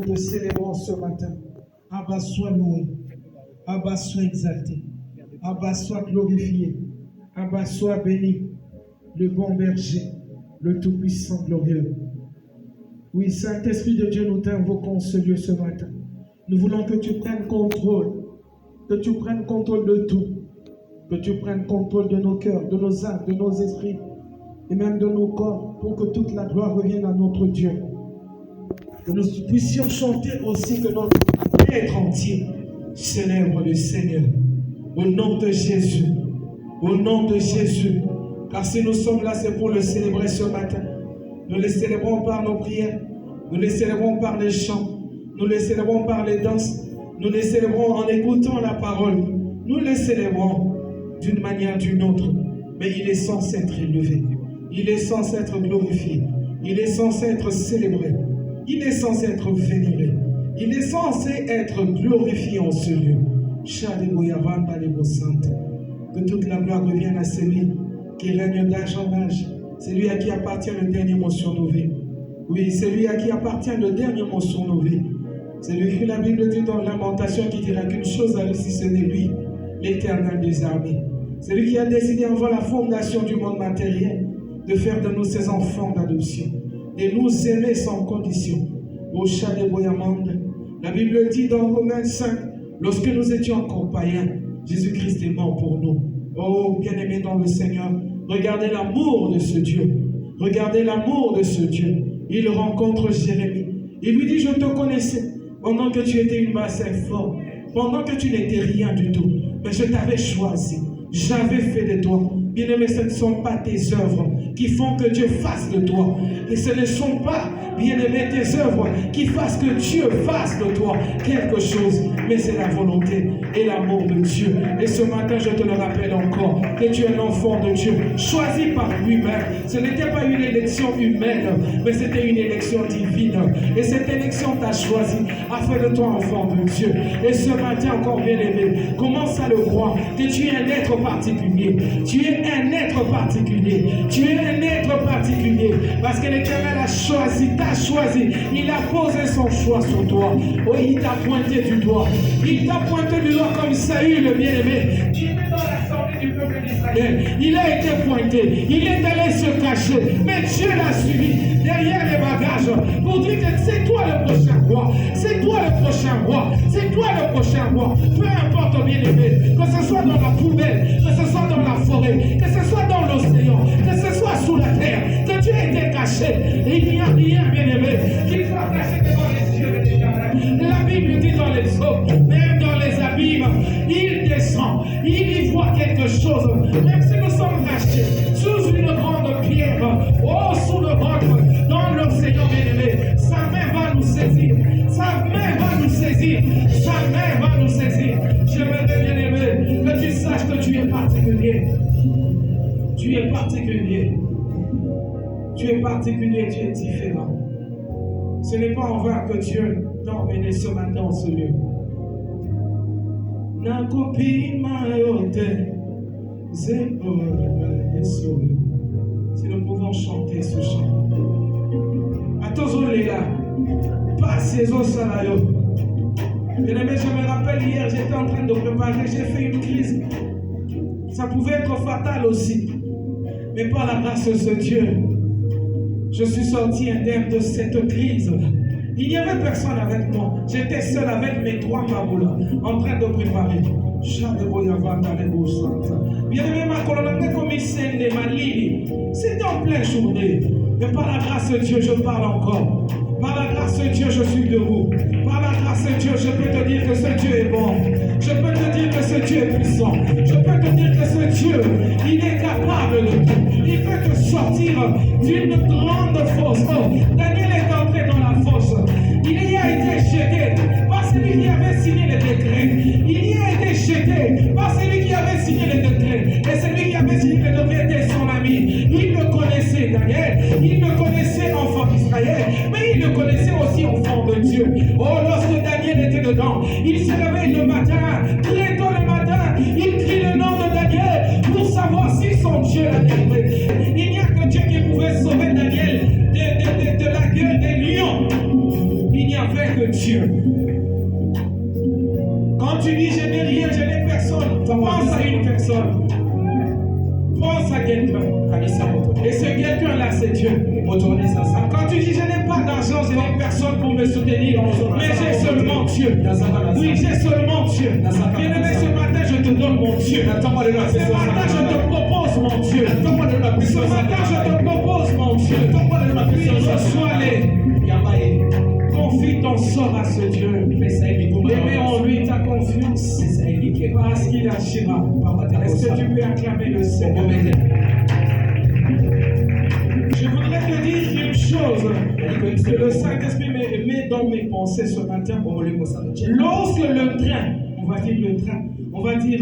te célébrons ce matin. Abba, sois loué. Abba, sois exalté. Abba, sois glorifié. Abba, sois béni. Le bon berger, le tout-puissant glorieux. Oui, Saint-Esprit de Dieu, nous t'invoquons ce lieu ce matin. Nous voulons que tu prennes contrôle. Que tu prennes contrôle de tout. Que tu prennes contrôle de nos cœurs, de nos âmes, de nos esprits et même de nos corps pour que toute la gloire revienne à notre Dieu. Que nous puissions chanter aussi que notre être entier célèbre le Seigneur. Au nom de Jésus. Au nom de Jésus. Car si nous sommes là, c'est pour le célébrer ce matin. Nous le célébrons par nos prières. Nous le célébrons par les chants. Nous le célébrons par les danses. Nous le célébrons en écoutant la parole. Nous le célébrons d'une manière ou d'une autre. Mais il est censé être élevé. Il est censé être glorifié. Il est censé être célébré. Il est censé être vénéré. Il est censé être glorifié en ce lieu. Que toute la gloire revienne à celui qui règne d'âge en âge. C'est lui à qui appartient le dernier mot sur nos vies. Oui, c'est lui à qui appartient le dernier mot sur nos vies. C'est lui que la Bible dit dans Lamentation qui dira qu'une chose a réussi, ce n'est lui, l'Éternel des armées. C'est lui qui a décidé avant la fondation du monde matériel de faire de nous ses enfants d'adoption, de nous aimer sans condition. Au chat de Boyamande, la Bible dit dans Romains 5, lorsque nous étions encore païens, Jésus-Christ est mort pour nous. Oh, bien-aimés dans le Seigneur, regardez l'amour de ce Dieu. Regardez l'amour de ce Dieu. Il rencontre Jérémie. Il lui dit, je te connaissais pendant que tu étais une masse informe, pendant que tu n'étais rien du tout. Mais je t'avais choisi. J'avais fait de toi. Bien-aimé, ce ne sont pas tes œuvres qui font que Dieu fasse de toi. Et ce ne sont pas, bien-aimé, tes œuvres qui fassent que Dieu fasse de toi quelque chose. Mais c'est la volonté et l'amour de Dieu. Et ce matin, je te le rappelle encore, que tu es un enfant de Dieu, choisi par lui-même. Ce n'était pas une élection humaine, mais c'était une élection divine. Et cette élection t'a choisi à faire de toi enfant de Dieu. Et ce matin encore, bien-aimé, commence à le croire, que tu es un être particulier. Tu es un être particulier. Tu es un être particulier. Parce que l'Éternel a choisi, t'a choisi. Il a posé son choix sur toi. Oh, il t'a pointé du doigt. Il t'a pointé du doigt comme Saül, le bien-aimé, qui était dans l'assemblée du peuple d'Israël. Il a été pointé. Il est allé se cacher. Mais Dieu l'a suivi derrière les bagages pour dire que c'est toi le prochain roi. C'est toi le prochain roi. C'est toi le prochain roi. Peu importe, bien-aimé, que ce soit dans la poubelle, que ce soit dans la forêt, que ce soit dans l'océan, que ce soit sous la terre, que tu aies été caché. Il n'y a rien, bien-aimé, qui soit caché devant les yeux de l'Éternel. La Bible dit dans les eaux, même dans les abîmes, il descend, il y voit quelque chose. Même si nous sommes cachés sous une grande pierre, sous le roc, dans l'océan, bien-aimé, sa main va nous saisir. Sa main va nous saisir. Sa main va nous saisir. J'aimerais, bien-aimé, que tu saches que tu es particulier. Tu es particulier. Tu es particulier, tu es différent. Ce n'est pas en vain que Dieu t'a emmené ce matin en ce lieu. Si nous pouvons chanter ce chant. Atozolela, passez au salario. Bien-aimé, je me rappelle hier, j'étais en train de préparer, j'ai fait une crise. Ça pouvait être fatal aussi. Mais par la grâce de ce Dieu, je suis sorti indemne de cette crise. Il n'y avait personne avec moi. J'étais seul avec mes 3 maboulas, en train de préparer. Bien-aimé, ma colonne, comme il s'est de ma ligne. C'était en pleine journée. Mais par la grâce de Dieu, je parle encore. Par la grâce de Dieu, je suis debout. Par la grâce de Dieu, je peux te dire que ce Dieu est bon. Je peux te dire que ce Dieu est puissant. Je peux te dire que ce Dieu, il est capable de tout. Il peut te sortir d'une grande fosse. Oh, Daniel est entré dans la fosse. Il y a été jeté par celui qui avait signé le décret. Il y a été jeté par celui qui avait signé le décret. Et celui qui avait signé le décret était son ami. Il le connaissait, Daniel. Il le connaissait, enfant d'Israël. Mais il le connaissait aussi, enfant de Dieu. Oh, lorsque Daniel était dedans, il se réveille le matin, très tôt le matin, il crie le nom de Daniel pour savoir si son Dieu l'a délivré. Il n'y a que Dieu qui pouvait sauver Daniel de la gueule des lions. Il n'y avait que Dieu personne. Pense à quelqu'un. Et ce quelqu'un-là, c'est Dieu. Quand tu dis je n'ai pas d'argent, je n'ai personne pour me soutenir, mais j'ai seulement Dieu. Oui, j'ai seulement Dieu. Bien-aimé, ce matin, je te donne mon Dieu. Ce matin, je te propose mon Dieu. Ce matin, je te propose mon Dieu. Oui, reçois-les. Confie ton sort à ce Dieu. Mets en lui ta confiance. Parce qu'il agira. Est-ce que tu peux acclamer le Seigneur? Je voudrais te dire une chose que le Saint-Esprit met dans mes pensées ce matin. Lorsque le train, on va dire,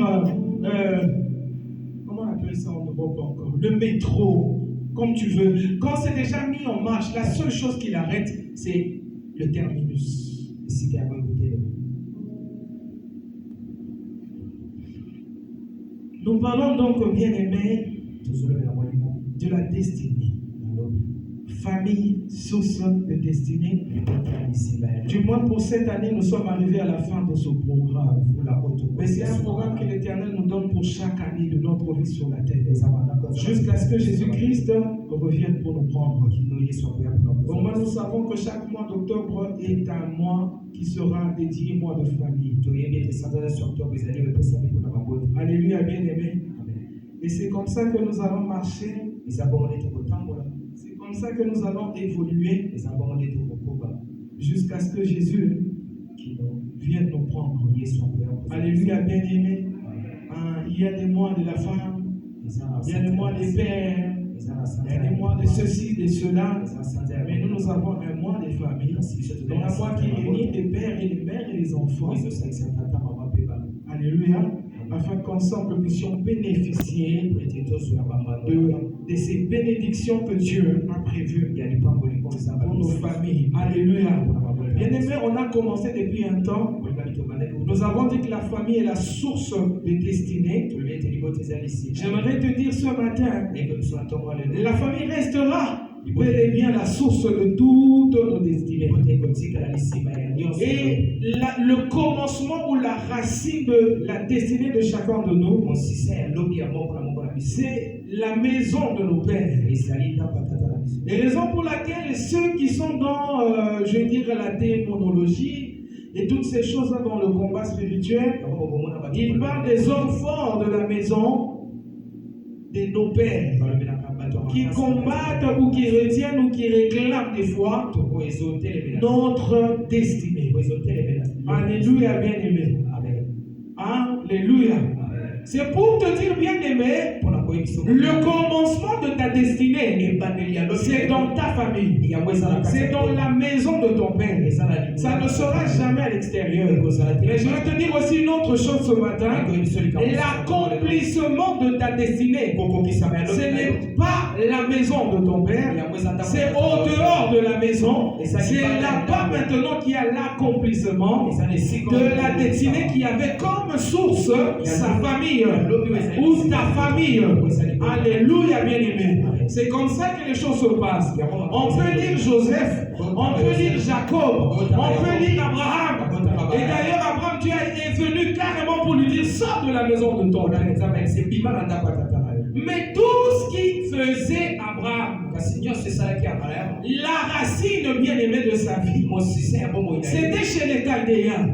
comment on appelle ça en Europe encore? Le métro, comme tu veux. Quand c'est déjà mis en marche, la seule chose qui l'arrête, c'est le terminus. Nous parlons donc, bien-aimés, de la destinée. Famille, source de destinée. Du moins pour cette année, nous sommes arrivés à la fin de ce programme. Mais c'est un programme que l'Éternel nous donne pour chaque année de notre vie sur la terre. Jusqu'à ce que Jésus-Christ revienne pour nous prendre. Au moins, nous savons que chaque mois d'octobre est un mois qui sera dédié mois de famille. Alléluia, bien-aimé. Et c'est comme ça que nous allons marcher. C'est comme ça que nous allons évoluer jusqu'à ce que Jésus vienne nous prendre. Alléluia, bien-aimé. Il y a des mois de la femme, il y a des mois des pères, il y a des mois de ceci, de cela. Mais nous avons un mois des familles. Donc un mois qui réunit les pères et les mères et les enfants. Alléluia. Afin qu'ensemble nous puissions bénéficier de ces bénédictions que Dieu a prévues pour nos familles. Alléluia. Bien-aimés, on a commencé depuis un temps. Nous avons dit que la famille est la source de destinée. J'aimerais te dire ce matin, la famille restera bel et bien la source de toutes nos destinées. Et le commencement ou la racine de la destinée de chacun de nous, c'est la maison de nos pères. Les raisons pour lesquelles ceux qui sont dans, je dirais, la démonologie et toutes ces choses-là dans le combat spirituel, ils parlent des hommes forts de la maison de nos pères, qui combattent ou qui retiennent ou qui réclament des fois notre destinée. Alléluia, bien-aimé. Alléluia. C'est pour te dire, bien-aimé, le commencement de ta destinée, c'est dans ta famille. C'est dans la maison de ton père. Ça ne sera jamais à l'extérieur. Mais je vais te dire aussi une autre chose ce matin. L'accomplissement de ta destinée, ce n'est pas la maison de ton père. C'est au dehors de la maison. C'est là-bas maintenant qu'il y a l'accomplissement de la destinée qui avait comme source sa famille. Ou ta famille. Alléluia, bien-aimé. C'est comme ça que les choses se passent. On peut lire Joseph, on peut lire Jacob, on peut lire Abraham. Et d'ailleurs, Abraham, Dieu est venu carrément pour lui dire: sors de la maison de ton père. Mais tout ce qui faisait Abraham, la racine bien-aimée de sa vie, c'était chez les Chaldéens.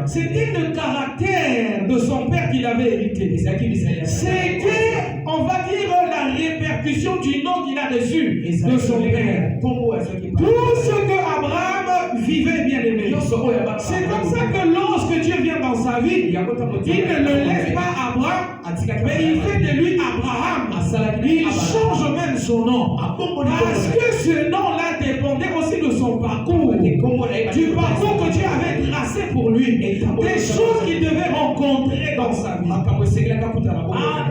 C'était le caractère de son père qu'il avait hérité. C'était, on va dire, la répercussion du nom qu'il a reçu de son père. Tout ce que Abraham vivait, bien-aimé. C'est comme ça que lorsque Dieu vient dans sa vie, il ne le laisse pas Abraham, mais il fait de lui Abraham. Il change même son nom. Parce que ce nom-là dépendait aussi de son parcours. Du parcours que Dieu avait tracé pour lui. Des choses qu'il devait rencontrer dans sa vie.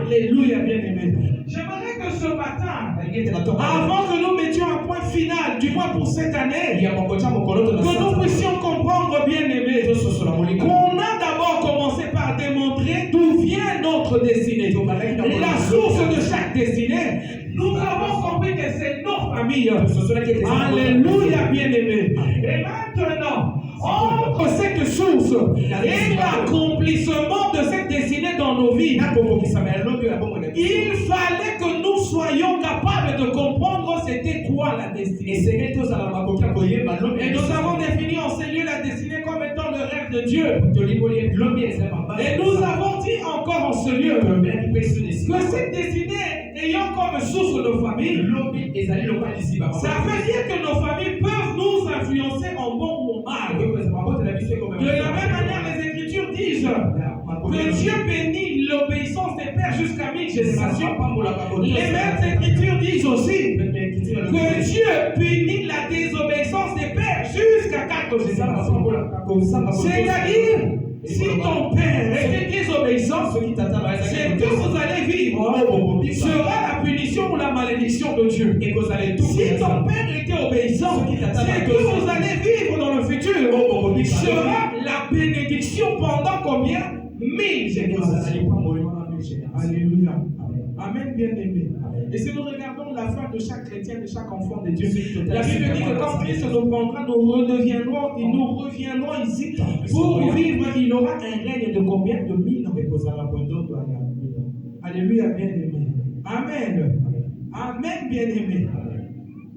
Alléluia, bien-aimé. J'aimerais que ce matin, avant que nous mettions un point final, du moins pour cette année, que nous puissions comprendre, bien-aimé, qu'on a d'abord commencé par démontrer d'où vient notre destinée. La source de chaque destinée, nous avons compris que c'est nos familles. Alléluia, bien-aimé. Et maintenant, entre cette source et l'accomplissement de cette destinée dans nos vie. Il fallait que nous soyons capables de comprendre c'était quoi la destinée. Et nous avons défini en ce lieu la destinée comme étant le rêve de Dieu. Et nous avons dit encore en ce lieu que cette destinée ayant comme source nos familles, ça veut dire que nos familles peuvent nous influencer en bon ou en mal. De la même manière, les Écritures disent que Dieu bénit l'obéissance des pères jusqu'à 1000 générations. Les mêmes Écritures disent aussi que Dieu punit la désobéissance des pères jusqu'à 4 générations. C'est-à-dire, si ton père était désobéissant, c'est que vous allez vivre sera la punition ou la malédiction de Dieu. Si ton père était obéissant, c'est que vous allez vivre dans le futur sera la bénédiction pendant combien? 1000 générations. Alléluia. Amen, bien-aimé. Et si nous regardons la fin de chaque chrétien, de chaque enfant de Dieu, la Bible dit que quand Christ nous prendra, nous reviendrons ici pour vivre. Il aura un règne de combien? De 1000 ans. Alléluia, bien-aimé. Amen. Amen, bien-aimé.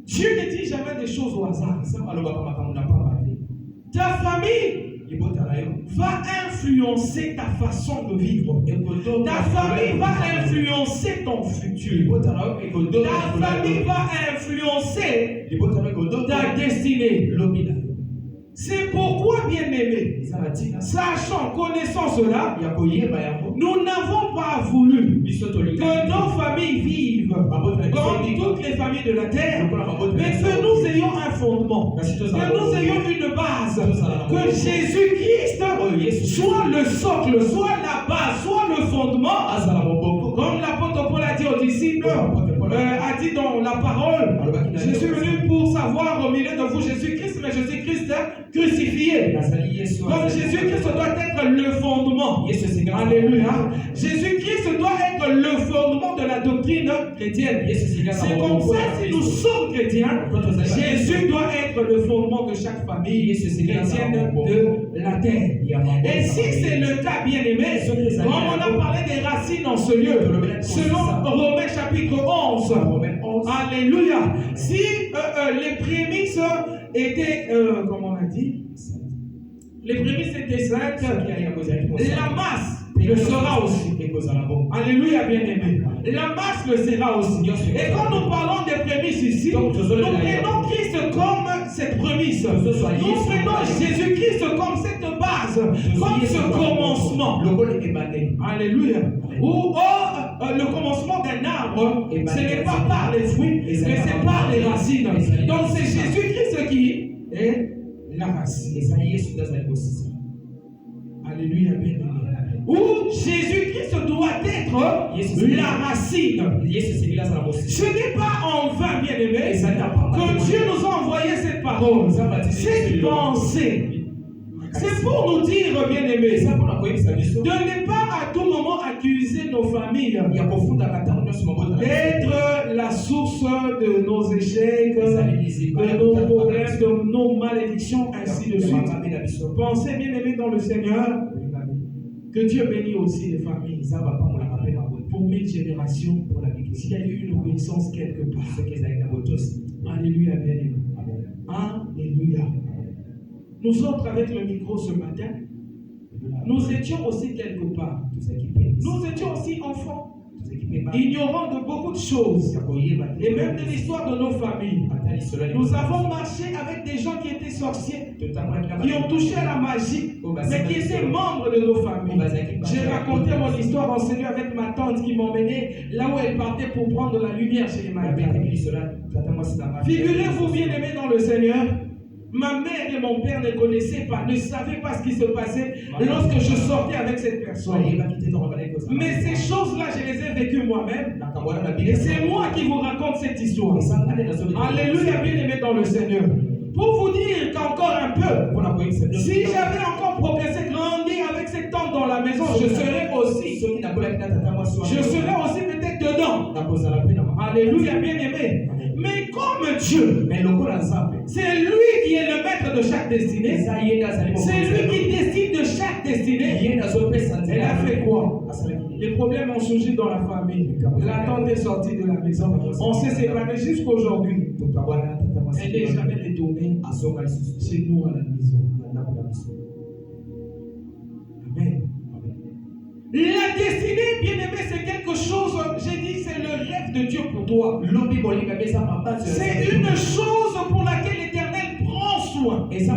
Dieu ne dit jamais des choses au hasard. Ta famille va influencer ta façon de vivre. Ta famille va influencer ton futur. Ta famille va influencer ta destinée. C'est pourquoi, bien-aimé, sachant, connaissant cela, nous n'avons pas voulu que nos familles vivent comme toutes les familles de la terre, mais que nous ayons un fondement, que nous ayons une base, que Jésus-Christ soit le socle, soit la base, soit le fondement, comme l'apôtre Paul a dit aux disciples, a dit dans la parole, je suis venu pour savoir au milieu de vous Jésus-Christ, mais Jésus-Christ crucifié. Donc Jésus-Christ doit être le fondement. Alléluia. Jésus-Christ doit être le fondement de la doctrine chrétienne. C'est comme ça, si nous sommes chrétiens, Jésus doit être le fondement de chaque famille chrétienne de la terre. Et si c'est le cas, bien-aimé, comme on a parlé des racines en ce lieu, selon Romains chapitre 11, alléluia, si les prémices étaient, comme on a dit, les prémices étaient saintes, la masse le sera aussi. Alléluia, bien-aimé. La masse le sera aussi. Et quand nous parlons des prémices ici, nous prenons Christ comme cette prémisse. Nous prenons Jésus-Christ comme cette base, comme ce commencement. Alléluia. Ou le commencement d'un arbre, ce n'est pas par les fruits, mais c'est par les racines. Donc c'est Jésus-Christ qui est la racine. Alléluia, bien-aimé. Où Jésus-Christ doit être la racine. Ce n'est pas en vain, bien-aimé, que Dieu nous a envoyé cette parole, cette pensée. C'est pour nous dire, bien-aimés, de ne pas à tout moment accuser nos familles d'être la source de nos échecs, de nos problèmes, de nos malédictions, ainsi de suite. Pensez, bien-aimés, dans le Seigneur, que Dieu bénit aussi les familles pour 1000 générations, s'il y a eu une obéissance quelque part. Alléluia, bien-aimés. Alléluia. Nous autres, avec le micro ce matin, nous étions aussi quelque part. Nous étions aussi enfants, ignorants de beaucoup de choses, et même de l'histoire de nos familles. Nous avons marché avec des gens qui étaient sorciers, qui ont touché à la magie, mais qui étaient membres de nos familles. J'ai raconté mon histoire enseignée avec ma tante qui m'emmenait là où elle partait pour prendre la lumière chez les malades. Figurez-vous, bien-aimés dans le Seigneur, ma mère et mon père ne connaissaient pas, ne savaient pas ce qui se passait lorsque je sortais avec cette personne. Mais ces choses-là, je les ai vécues moi-même. Et c'est moi qui vous raconte cette histoire. Alléluia, bien-aimé dans le Seigneur. Pour vous dire qu'encore un peu, si j'avais encore progressé, grandi avec cette tante dans la maison, je serais aussi peut-être dedans. Alléluia, bien-aimé. Mais comme Dieu, c'est lui qui est le maître de chaque destinée, c'est lui qui décide de chaque destinée. Elle a fait quoi? quoi? Les problèmes ont surgi dans la famille. La tante est sortie de la maison. On s'est séparés jusqu'aujourd'hui. Elle n'est jamais retournée chez nous à la maison. Amen. La destinée, bien-aimé, c'est quelque chose, j'ai dit, c'est le rêve de Dieu pour toi. C'est une chose pour laquelle l'Éternel prend soin. Il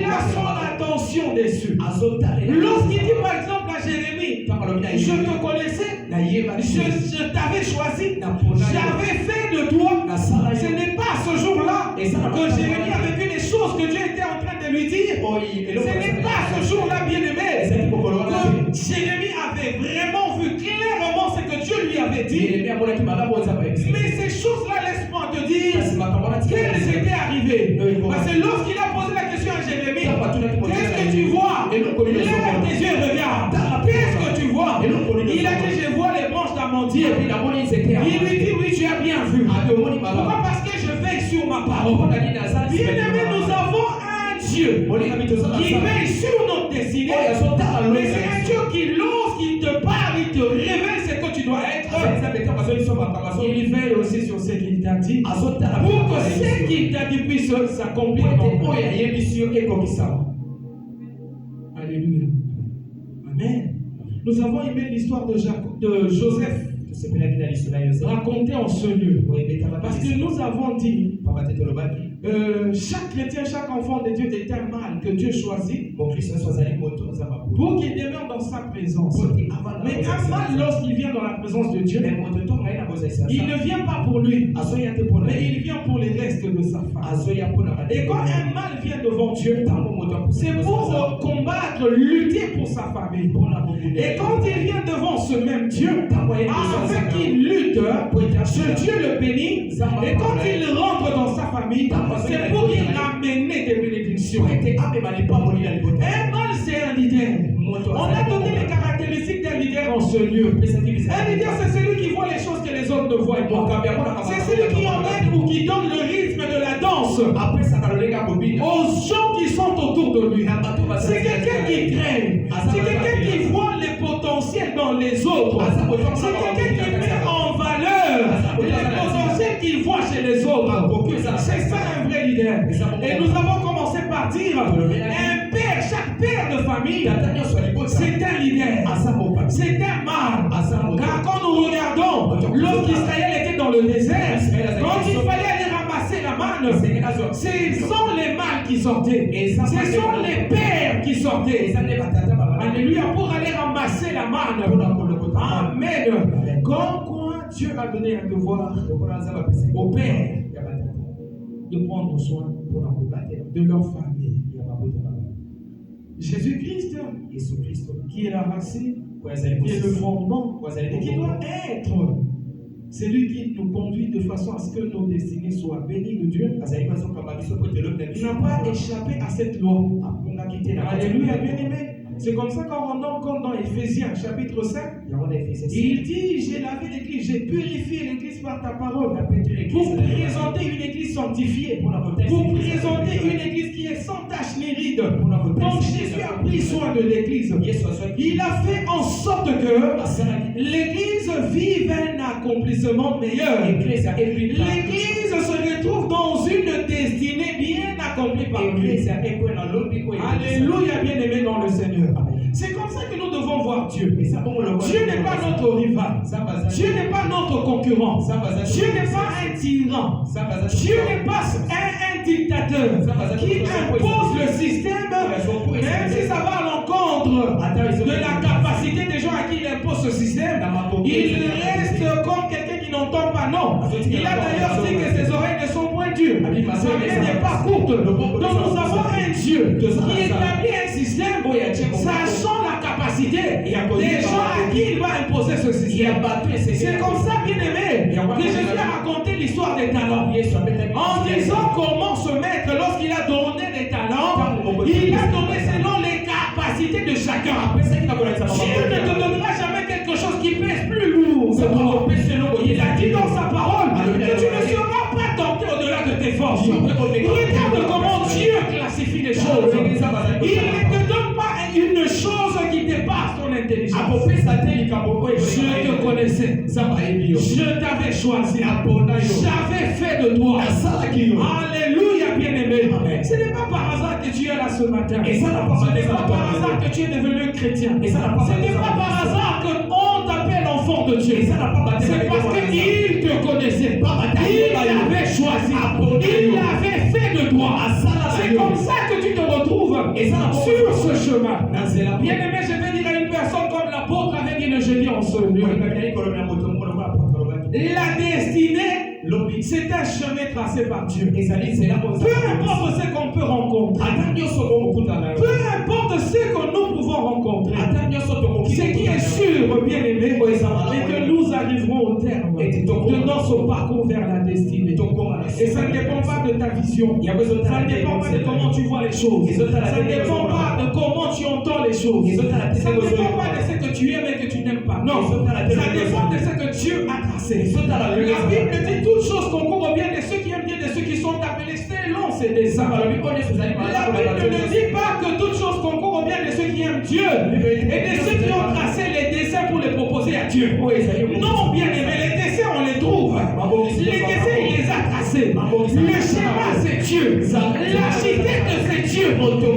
a son attention dessus. Lorsqu'il dit par exemple à Jérémie, je te connaissais, je t'avais choisi, j'avais fait de toi. Ce n'est pas ce jour-là que Jérémie avait vu les choses que Dieu était en train de lui dire. Ce n'est pas ce jour-là, bien-aimé, que Jérémie avait vraiment vu clairement ce que Dieu lui avait dit. Mais ces choses-là, laisse-moi te dire qu'elles étaient arrivées. Parce que lorsqu'il a posé la question à Jérémie, qu'est-ce que tu vois? Lève tes yeux, regarde. Qu'est-ce que tu vois? Il a dit, je vois les branches d'amandier. Il lui dit, oui, tu as bien vu. Pourquoi? Parce que je veille sur ma parole. Bien-aimé, nous avons un Dieu qui veille sur notre destinée. Mais c'est un Dieu qui, lorsqu'il te parle, il te révèle ce que tu dois être. Il veille aussi sur ce qu'il t'a dit, pour que ce qu'il t'a dit puisse s'accomplir. Alléluia. Amen. Nous avons aimé l'histoire de Joseph racontée en ce lieu. Parce que nous avons dit, chaque chrétien, chaque enfant de Dieu est un mâle que Dieu choisit pour qu'il demeure dans sa présence. Mais un mâle, lorsqu'il vient dans la présence de Dieu, il ne vient pas pour lui, mais il vient pour les restes de sa femme. Et quand un mâle vient devant Dieu, c'est pour combattre, lutter pour sa famille. Et quand il vient devant ce même Dieu, afin qu'il lutte, ce Dieu le bénit. Et quand il rentre dans sa famille, c'est pour y ramener des bénédictions. Un mâle, c'est un leader. On a donné les caractéristiques d'un leader en ce lieu. Un leader, c'est celui qui voit les choses que les autres ne voient pas. C'est celui qui emmène ou qui donne le rythme de la danse aux gens qui sont autour de lui. C'est quelqu'un qui crée. C'est quelqu'un qui voit les potentiels dans les autres. C'est quelqu'un qui met en valeur les potentiels qu'il voit chez les autres. C'est ça un vrai leader. Et nous avons commencé par dire un père, chaque père de famille, c'est un leader. C'est un mâle. Car quand nous regardons, lorsqu'Israël était dans le désert, quand il fallait aller ramasser la manne, ce sont les mâles qui sortaient. Ce sont les pères qui sortaient. Alléluia, pour aller ramasser la manne. Amen. Comme quoi Dieu a donné un devoir au père de prendre soin de leur famille. Jésus-Christ, qui est la racine, qui est le fondement, et qui doit être celui qui nous conduit de façon à ce que nos destinées soient bénies de Dieu. Il n'a pas échappé à cette loi. Alléluia, bien-aimé. C'est comme ça quand on entend comme dans Éphésiens chapitre 5, il dit, j'ai lavé l'église, j'ai purifié l'église par ta parole, pour présenter une église sanctifiée, pour présenter une église qui est sans tache ni ride. Donc Jésus a pris soin de l'église. Il a fait en sorte que l'église vive un accomplissement meilleur. L'église se retrouve dans une destinée bien accomplie par lui. Alléluia, bien-aimé dans le Seigneur. C'est comme ça que nous devons voir Dieu. Dieu n'est pas notre rival. Dieu n'est pas notre concurrent. Dieu n'est pas un tyran. Dieu n'est pas un dictateur qui impose le système, même si ça va à l'encontre de la capacité des gens à qui il impose ce système. Il reste comme quelqu'un qui n'entend pas. Non. Il a d'ailleurs dit que ses oreilles ne sont pointues. Sa main n'est pas courte. Donc nous avons un Dieu qui établit un système sachant la capacité des gens à qui il va imposer ce système. C'est comme ça, bien-aimé, que Jésus a raconté l'histoire des talents. En disant comment se mettre lorsqu'il a donné des talents, il a donné selon les capacités de chacun. Dieu ne te donnera jamais quelque chose qui pèse plus lourd. Il a dit dans sa parole que tu ne seras pas tenté au-delà de tes forces. Regarde comment Dieu classifie les choses. Il ne te donne pas une chose qui dépasse ton intelligence. Je te connaissais. Je t'avais choisi. J'avais fait de toi. Alléluia, bien-aimé. Ce n'est pas par hasard que tu es là ce matin. Ce n'est pas par hasard que tu es devenu chrétien. Ce n'est pas par hasard qu'on t'appelle enfant de Dieu. C'est parce qu'il te connaissait. Il t'avait choisi. Il avait fait de toi. C'est comme ça que tu te retrouves sur ce chemin. Bien-aimé, je vais dire à une personne comme l'apôtre avait dit le jeudi en ce lieu. La destinée, c'est un chemin tracé par Dieu. Peu importe ce qu'on peut rencontrer, peu importe ce que nous pouvons rencontrer, ce qui est sûr, bien aimé, c'est que nous arriverons au terme de notre parcours vers la destinée. Et ça ne dépend pas de ta vision, ça ne dépend pas de comment tu vois les choses, ça ne dépend pas de comment tu entends les choses, ça ne dépend pas de ce que tu aimes et que tu n'aimes pas. Non, ça dépend de ce que Dieu a tracé. La Bible dit toutes choses concourent au bien de ceux qui aiment Dieu, de ceux qui sont appelés selon ses desseins. La Bible ne dit pas que toutes choses concourent au bien de ceux qui aiment Dieu et de ceux qui ont tracé les desseins pour les proposer à Dieu. Non, bien aimé, les desseins on les trouve. Les desseins il les a tracés. Le schéma c'est Dieu. L'architecte c'est Dieu.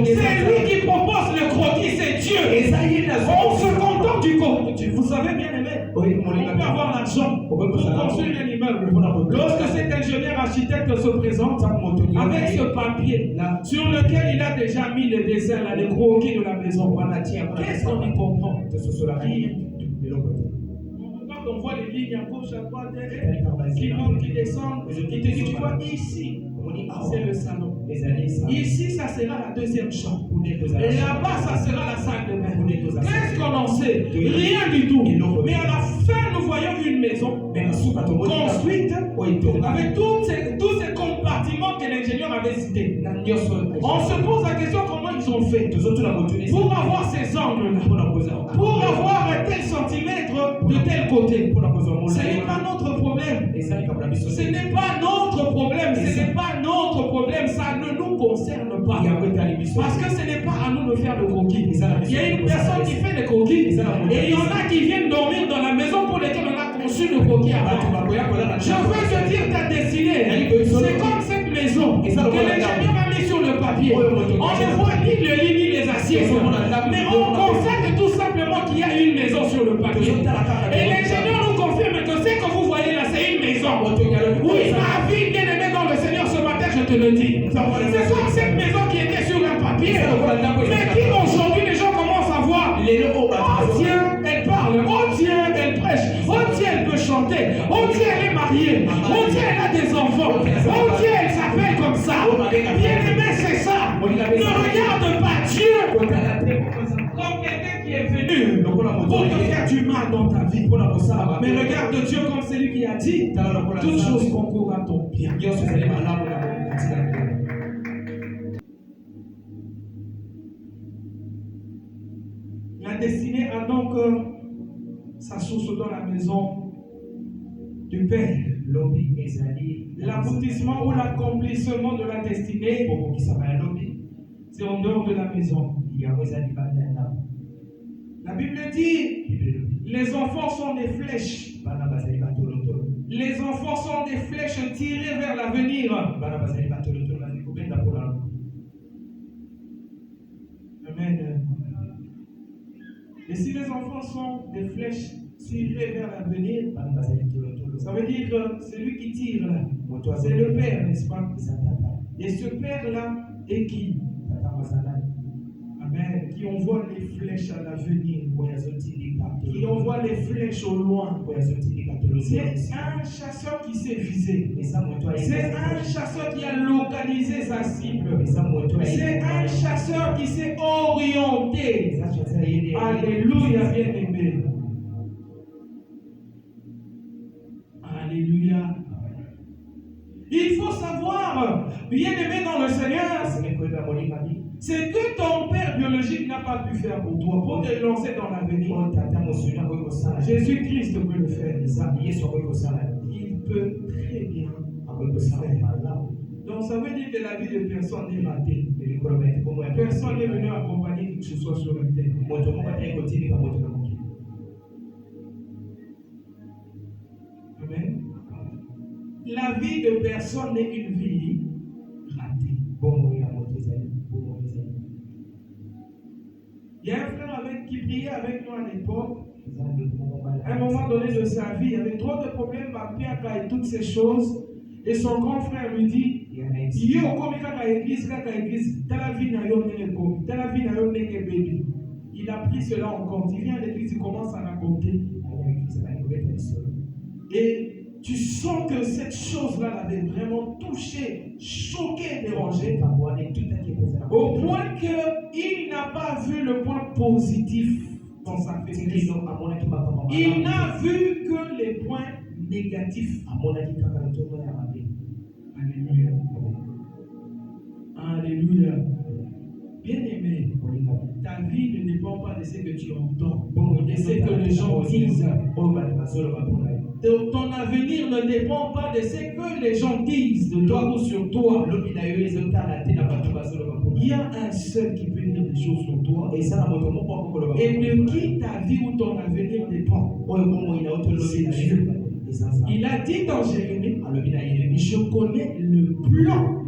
C'est lui qui propose le croquis, c'est Dieu. On se contente du croquis. Vous savez, bien aimé, on peut avoir l'argent pour construire un immeuble. Lorsque cet ingénieur architecte se présente avec ce papier sur lequel il a déjà mis les dessins, les croquis de la maison, qu'est-ce qu'on y comprend? Quand on voit les lignes à gauche, à droite, qui montent, qui descendent, il te dit, tu vois, ici, c'est le salon. Ici, ça sera la deuxième chambre. Là-bas, ça sera la salle de bain. Qu'est-ce qu'on en sait? Rien du tout. Mais à la fin, nous voyons une maison construite avec tous ces compartiments que l'ingénieur avait cités. On se pose la question comment ils ont fait pour avoir ces angles-là, pour avoir tel centimètre de tel côté. Ce n'est pas notre problème. Ce n'est pas notre problème. Ce n'est pas notre problème. Ça ne nous concerne pas. Parce que ce n'est pas à nous de faire le croquis. Il y a une personne qui fait le croquis et il y en a qui viennent dormir dans la maison pour laquelle on a conçu le croquis avant. Je veux te dire ta destinée. C'est comme cette maison que l'ingénieur a mis sur le papier. On ne voit ni le lit ni les assiettes. Mais on constate tout simplement qu'il y a une maison sur le papier. Et l'ingénieur nous confirme que ce que vous voyez là, c'est une maison. Oui, ma vie bien aimée dans le Seigneur ce matin, je te le dis. C'est comme cette maison qui était sur un papier. Mais qui aujourd'hui les gens commencent à voir. Oh tiens, elle parle. Oh tiens, elle prêche. Oh tiens, elle peut chanter. Oh tiens, elle est mariée. Oh tiens, elle a des enfants. Oh tiens, elle s'appelle comme ça. Bien aimé, c'est ça. Ne regarde pas Dieu comme quelqu'un qui est venu pour te faire du mal dans ta vie. Mais regarde Dieu comme celui qui a dit toutes choses concourent à ton bien. La destinée a donc sa source dans la maison du Père. L'aboutissement ou l'accomplissement de la destinée, c'est en dehors de la maison. La Bible dit, les enfants sont des flèches. Les enfants sont des flèches tirées vers l'avenir. Amen. Et si les enfants sont des flèches tirées vers l'avenir, ça veut dire que celui qui tire là, c'est le Père, n'est-ce pas? Et ce Père-là est qui? Amen. Qui envoie les flèches à l'avenir, qui envoie les flèches au loin. C'est un chasseur qui s'est visé. C'est un chasseur qui a localisé sa cible. C'est un chasseur qui s'est orienté. Alléluia, bien-aimé. Alléluia. Il faut savoir, bien-aimé dans le Seigneur, c'est que ton père biologique n'a pas pu faire pour toi, pour te lancer dans l'avenir. Jésus-Christ peut le faire. Il peut très bien le faire. Donc ça veut dire que la vie de personne n'est ratée. Personne n'est venu accompagner qui que ce soit sur le terre. la vie de personne n'est une vie ratée. Il y a un frère qui priait avec nous à l'époque. À un moment donné de sa vie, il y avait trop de problèmes et toutes ces choses. Et son grand frère lui dit, il a pris cela en compte. Il vient à l'église, il commence à raconter. Et tu sens que cette chose-là l'avait vraiment touché, choqué, dérangé, au point qu'il n'a pas vu le point positif dans sa faiblesse. Il n'a vu que les points négatifs. Alléluia. Alléluia. Bien-aimé, ta vie ne dépend pas de ce que tu entends, de ce que les gens disent. Ton avenir ne dépend pas de ce que les gens disent de toi ou sur toi. Il y a un seul qui peut dire des choses sur toi. Et de qui ta vie ou ton avenir dépend. C'est Dieu. Il a dit dans Jérémie, je connais le plan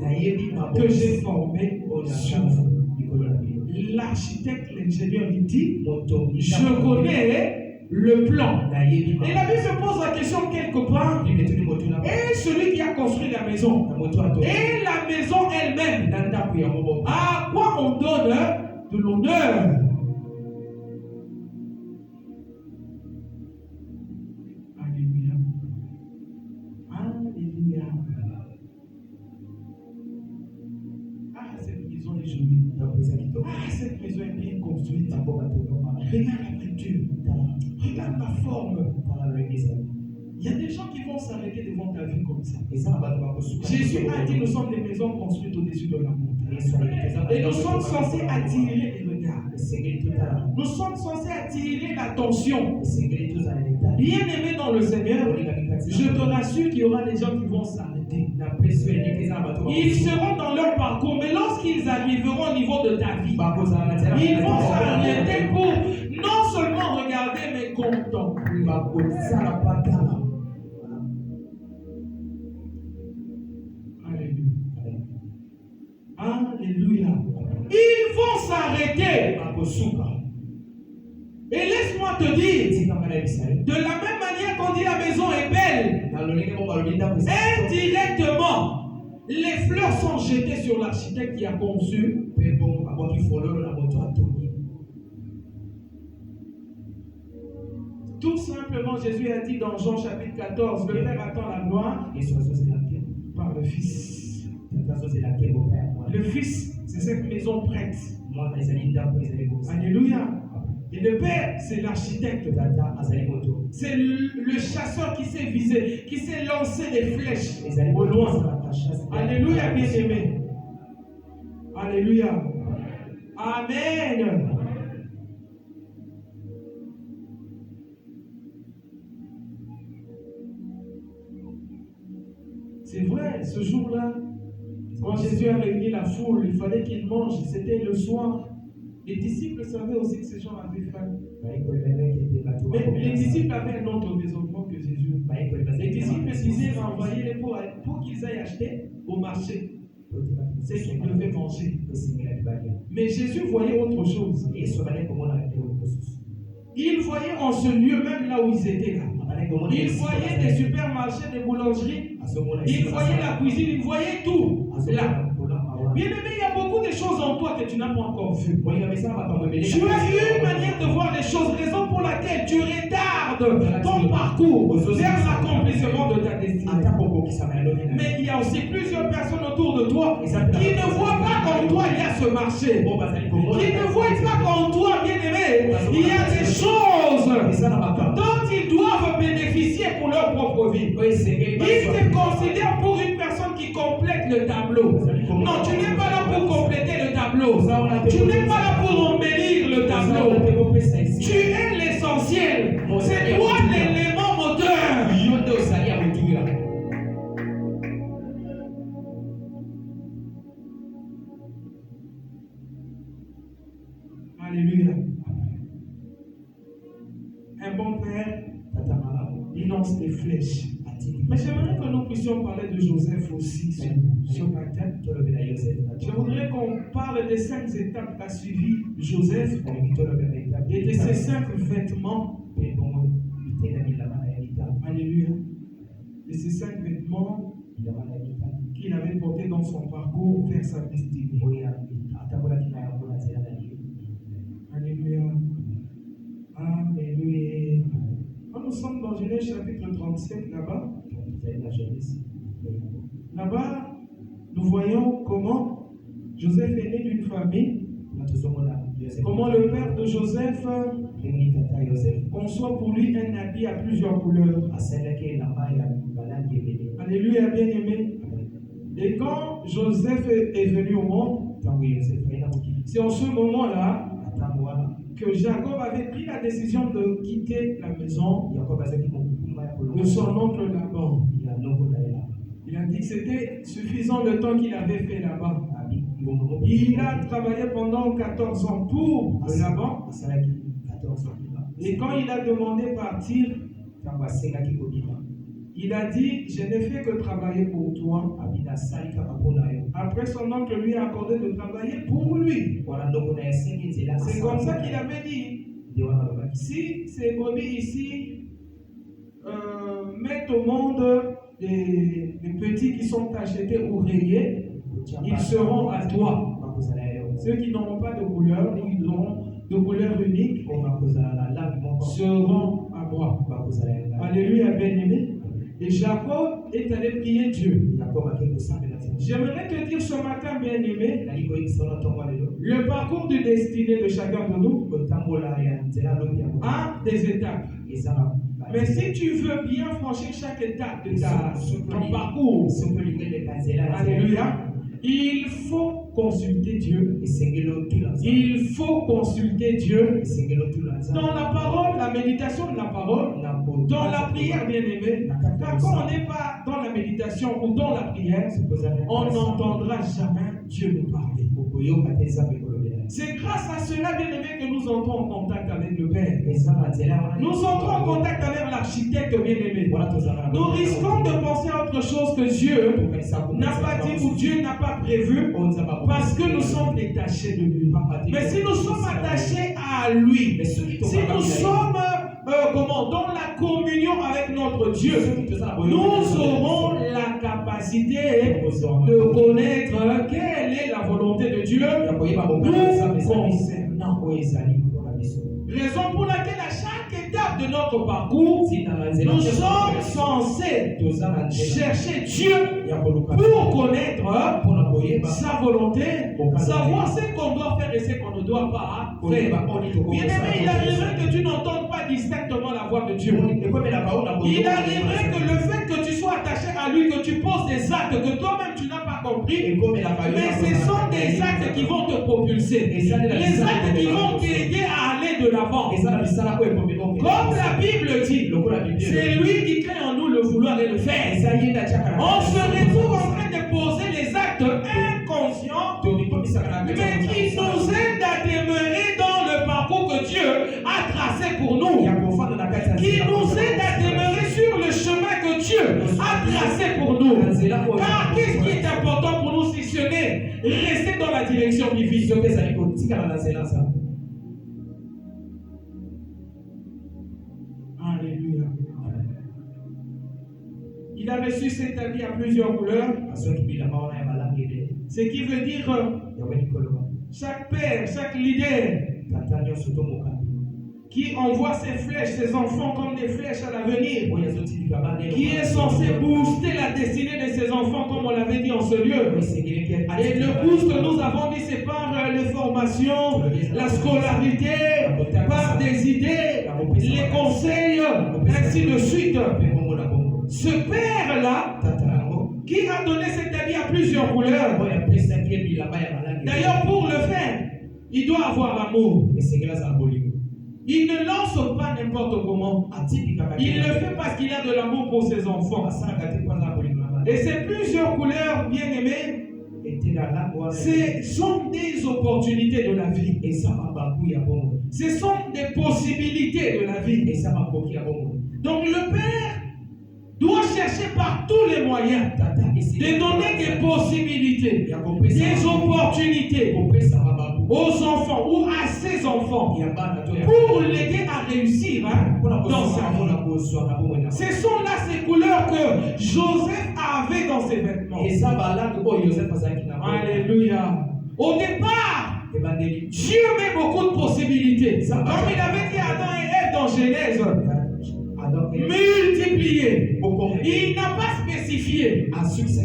que j'ai formé sur vous. L'architecte, l'ingénieur, il dit, je connais le plan. Et la Bible se pose la question quelque part. Et celui qui a construit la maison, et la maison elle-même, à quoi on donne de l'honneur? Alléluia. Alléluia. Ah, cette maison est jolie. Ah, cette maison est bien construite. Regarde la peinture. Regarde la forme. Il y a des gens qui vont s'arrêter devant ta vie comme ça. Jésus a dit, nous sommes des maisons construites au-dessus de la montagne. Et nous sommes censés attirer les regards. Nous sommes censés attirer l'attention. Bien aimé dans le Seigneur, je te rassure qu'il y aura des gens qui vont s'arrêter. Ils seront dans leur parcours, mais lorsqu'ils arriveront au niveau de ta vie, ils vont s'arrêter pour non seulement regarder, mais contempler. Alléluia. Ils vont s'arrêter. Et laisse-moi te dire, de la même manière qu'on dit la maison est belle, indirectement, les fleurs sont jetées sur l'architecte qui a conçu. Tout simplement, Jésus a dit dans Jean chapitre 14, le Père attend la gloire par le Fils. Le Fils, c'est cette maison prête. Alléluia. Et le Père, c'est l'architecte. C'est le chasseur qui s'est visé, qui s'est lancé des flèches au loin. Alléluia, bien-aimé. Alléluia. Amen. C'est vrai, ce jour-là, quand Jésus a réuni la foule, il fallait qu'il mange, c'était le soir. Les disciples savaient aussi que ces gens avaient faim. Mais les disciples avaient un autre raisonnement que Jésus. Les disciples disaient renvoyer-les pour qu'ils aillent acheter au marché. C'est qu'ils devaient manger. Mais Jésus voyait autre chose. Il voyait en ce lieu, même là où ils étaient là. Il voyait des supermarchés, des boulangeries. Il voyait la cuisine, il voyait tout. Là. Bien aimé, il y a beaucoup de choses en toi que tu n'as pas encore vues. Tu as une manière de voir les choses, raison pour laquelle tu retardes ton parcours vers l'accomplissement de ta destinée. Mais il y a aussi plusieurs personnes autour de toi qui ne voient pas qu'en toi il y a ce marché. Qui ne voient pas qu'en toi, bien aimé, il y a des choses dont ils doivent bénéficier pour leur propre vie. Ils te considèrent pour une personne qui complète le tableau. Non, tu n'es pas là pour compléter le tableau. Tu n'es pas là pour embellir le tableau. Tu es l'essentiel. C'est toi l'élément moteur. Alléluia. Un bon père, il lance des flèches. Mais j'aimerais que nous puissions parler de Joseph aussi ce matin. Je voudrais qu'on parle des 5 étapes qu'a suivi Joseph et de ses 5 vêtements. Alléluia. De ces 5 vêtements qu'il avait portés dans son parcours vers sa destinée. Alléluia. Alléluia. Quand nous sommes dans Genèse chapitre 37, là-bas, nous voyons comment Joseph est né d'une famille, comment le père de Joseph conçoit pour lui un habit à plusieurs couleurs. Alléluia, bien-aimé. Et quand Joseph est venu au monde, c'est en ce moment-là que Jacob avait pris la décision de quitter la maison de son oncle Laban. Il a dit que c'était suffisant le temps qu'il avait fait là-bas. Il a travaillé pendant 14 ans pour Laban. Et quand il a demandé partir, il a dit, je n'ai fait que travailler pour toi. Après, son oncle lui a accordé de travailler pour lui. C'est comme ça qu'il avait dit, si ces brebis ici mettent au monde des petits qui sont achetés ou rayés, ils seront à toi. Ceux qui n'auront pas de couleur, ils auront de couleur unique, seront à moi. Alléluia, bien-aimé. Et Jacob est allé prier Dieu. J'aimerais te dire ce matin, bien-aimé, le parcours de destinée de chacun de nous a des étapes. Mais si tu veux bien franchir chaque étape de ton parcours, alléluia, il faut consulter Dieu. Il faut consulter Dieu dans la parole, la méditation de la parole, dans la prière, bien-aimé. Car quand on n'est pas dans la méditation ou dans la prière, on n'entendra jamais Dieu nous parler. C'est grâce à cela, bien-aimé, que nous entrons en contact avec le Père. Nous entrons en contact avec l'architecte, bien-aimé. Nous risquons de penser à autre chose que Dieu n'a pas dit ou Dieu n'a pas prévu parce que nous sommes détachés de lui. Mais si nous sommes attachés à lui, si nous sommes dans la communion avec notre Dieu, nous aurons la capacité de connaître quelle est la volonté de Dieu nous concernant. Raison pour laquelle à chaque étape de notre parcours, nous sommes censés chercher Dieu pour connaître sa volonté, savoir ce qu'on doit faire et ce qu'on ne doit pas faire. Bien aimé, il arriverait que tu n'entendes pas distinctement la voix de Dieu. Il arriverait que le fait que tu sois attaché à lui, que tu poses des actes que toi-même tu n'as pas compris, mais ce sont des actes qui vont te propulser, les actes qui vont t'aider à aller de l'avant. Comme la Bible dit, c'est lui qui crée en nous le vouloir et le faire. On se retrouve en train de poser les actes inconscients, mais qui nous aident à demeurer dans le parcours que Dieu a tracé pour nous, qui nous aident à demeurer sur le chemin que Dieu a tracé pour nous. Car qu'est-ce qui est important pour nous si ce n'est rester dans la direction divine? Alléluia. Il a reçu cet habit à plusieurs couleurs. Ce qui veut dire chaque père, chaque leader qui envoie ses flèches, ses enfants comme des flèches à l'avenir, qui est censé booster la destinée de ses enfants comme on l'avait dit en ce lieu. Et le boost que nous avons dit, c'est par les formations, la scolarité, par des idées, les conseils, ainsi de suite. Ce père-là, qui a donné cet habit à plusieurs couleurs, d'ailleurs pour le faire, il doit avoir l'amour. Il ne lance pas n'importe comment. Il le fait parce qu'il a de l'amour pour ses enfants. Et ces plusieurs couleurs, bien aimées, ce sont des opportunités de la vie. Ce sont des possibilités de la vie. Donc le Père doit chercher cherché par tous les moyens de donner des possibilités, des opportunités aux enfants ou à ses enfants pour l'aider à réussir dans sa vie. Ce sont là ces couleurs que Joseph avait dans ses vêtements. Alléluia. Au départ, Dieu met beaucoup de possibilités. Comme il avait dit à Adam et Ève dans Genèse, multiplier. Il n'a pas spécifié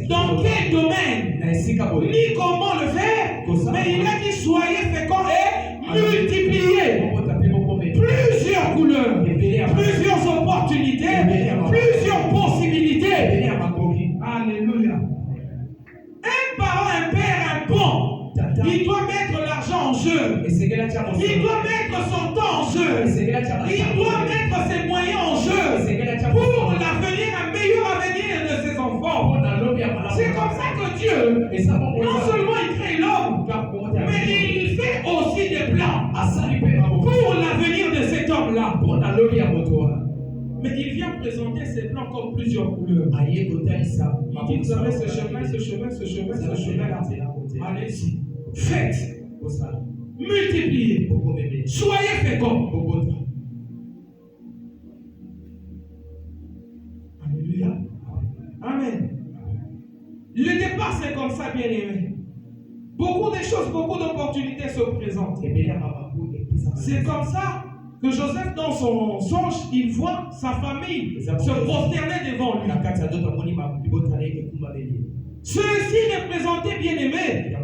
dans quel domaine ni comment le faire, mais il a dit soyez féconds et multipliez. Plusieurs couleurs, plusieurs opportunités, plusieurs possibilités. Alléluia. Un parent, un père, un bon, il doit mettre l'argent en jeu. Il doit mettre son temps en jeu. Il doit mettre ses moyens en jeu pour l'avenir, un meilleur avenir de ses enfants. C'est comme ça que Dieu, non seulement il crée l'homme, mais il fait aussi des plans pour l'avenir de cet homme-là. Mais il vient présenter ses plans comme plusieurs couleurs. Il dit, vous avez ce chemin, ce chemin, ce chemin, ce chemin-là. Allez-y. Faites. Multipliez. Soyez féconds. Alléluia. Amen. Le départ, c'est comme ça, bien aimé. Beaucoup de choses, beaucoup d'opportunités se présentent. C'est comme ça que Joseph, dans son songe, il voit sa famille se prosterner devant lui. Ceci représentait, bien aimé,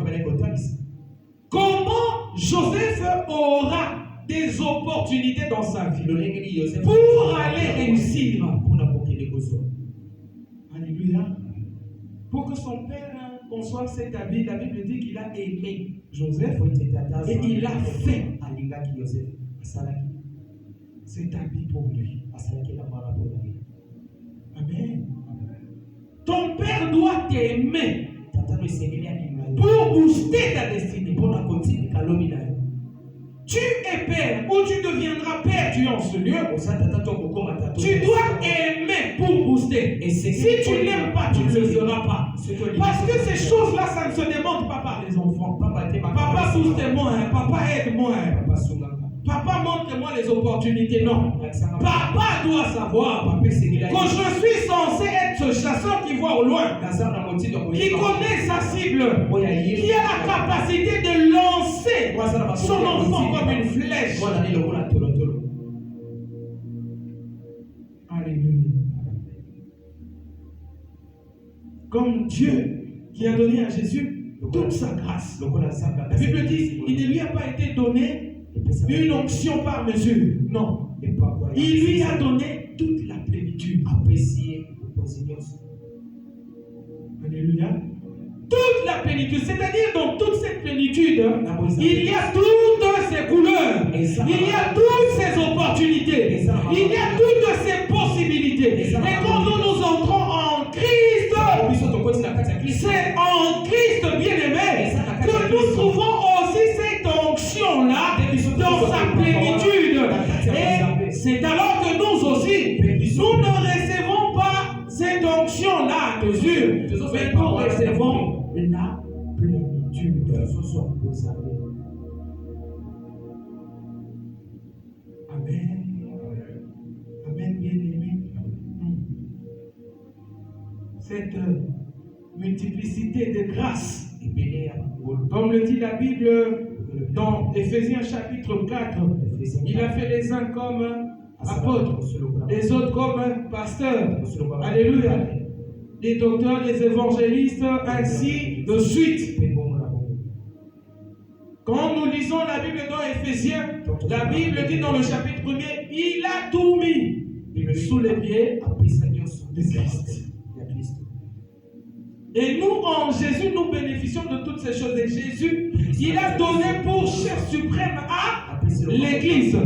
comment Joseph aura des opportunités dans sa vie pour aller réussir. Alléluia. Pour que son père conçoive cet habit, la Bible dit qu'il a aimé Joseph et il a fait cet habit pour lui. Amen. Ton père doit t'aimer pour booster ta destinée. Tu es père ou tu deviendras père, tu es en ce lieu. Tu dois aimer pour booster. Et si tu n'aimes pas, tu ne le feras pas. Parce que ces choses-là, ça ne se demande pas par les enfants. Papa booste-moi, papa aide-moi. Papa, montre-moi les opportunités. Non. Papa doit savoir que je suis censé être ce chasseur qui voit au loin, qui connaît sa cible, qui a la capacité de lancer son enfant comme une flèche. Alléluia. Comme Dieu qui a donné à Jésus toute sa grâce. La Bible dit, il ne lui a pas été donné une onction par mesure. Non. Il lui a donné toute la plénitude. Alléluia. Toute la plénitude. C'est-à-dire dans toute cette plénitude, il y a toutes ces couleurs. Il y a toutes ces opportunités. Il y a toutes ces possibilités. Et quand nous entrons en Christ, c'est en Christ bien-aimé que nous trouvons aussi cette onction-là dans sa plénitude. Et c'est alors que nous aussi, nous ne recevons pas cette onction-là à mesure, mais nous recevons la plénitude. Amen. Amen, bien-aimé. Cette multiplicité de grâces, comme le dit la Bible dans Éphésiens chapitre 4, il a fait les uns comme apôtres, les autres comme pasteurs, alléluia, les docteurs, les évangélistes, ainsi de suite. Quand nous lisons la Bible dans Éphésiens, la Bible dit dans le chapitre 1er, il a tout mis sous les pieds de Christ. Et nous, en Jésus, nous bénéficions de toutes ces choses. Et Jésus, il a donné pour chef suprême à l'Église.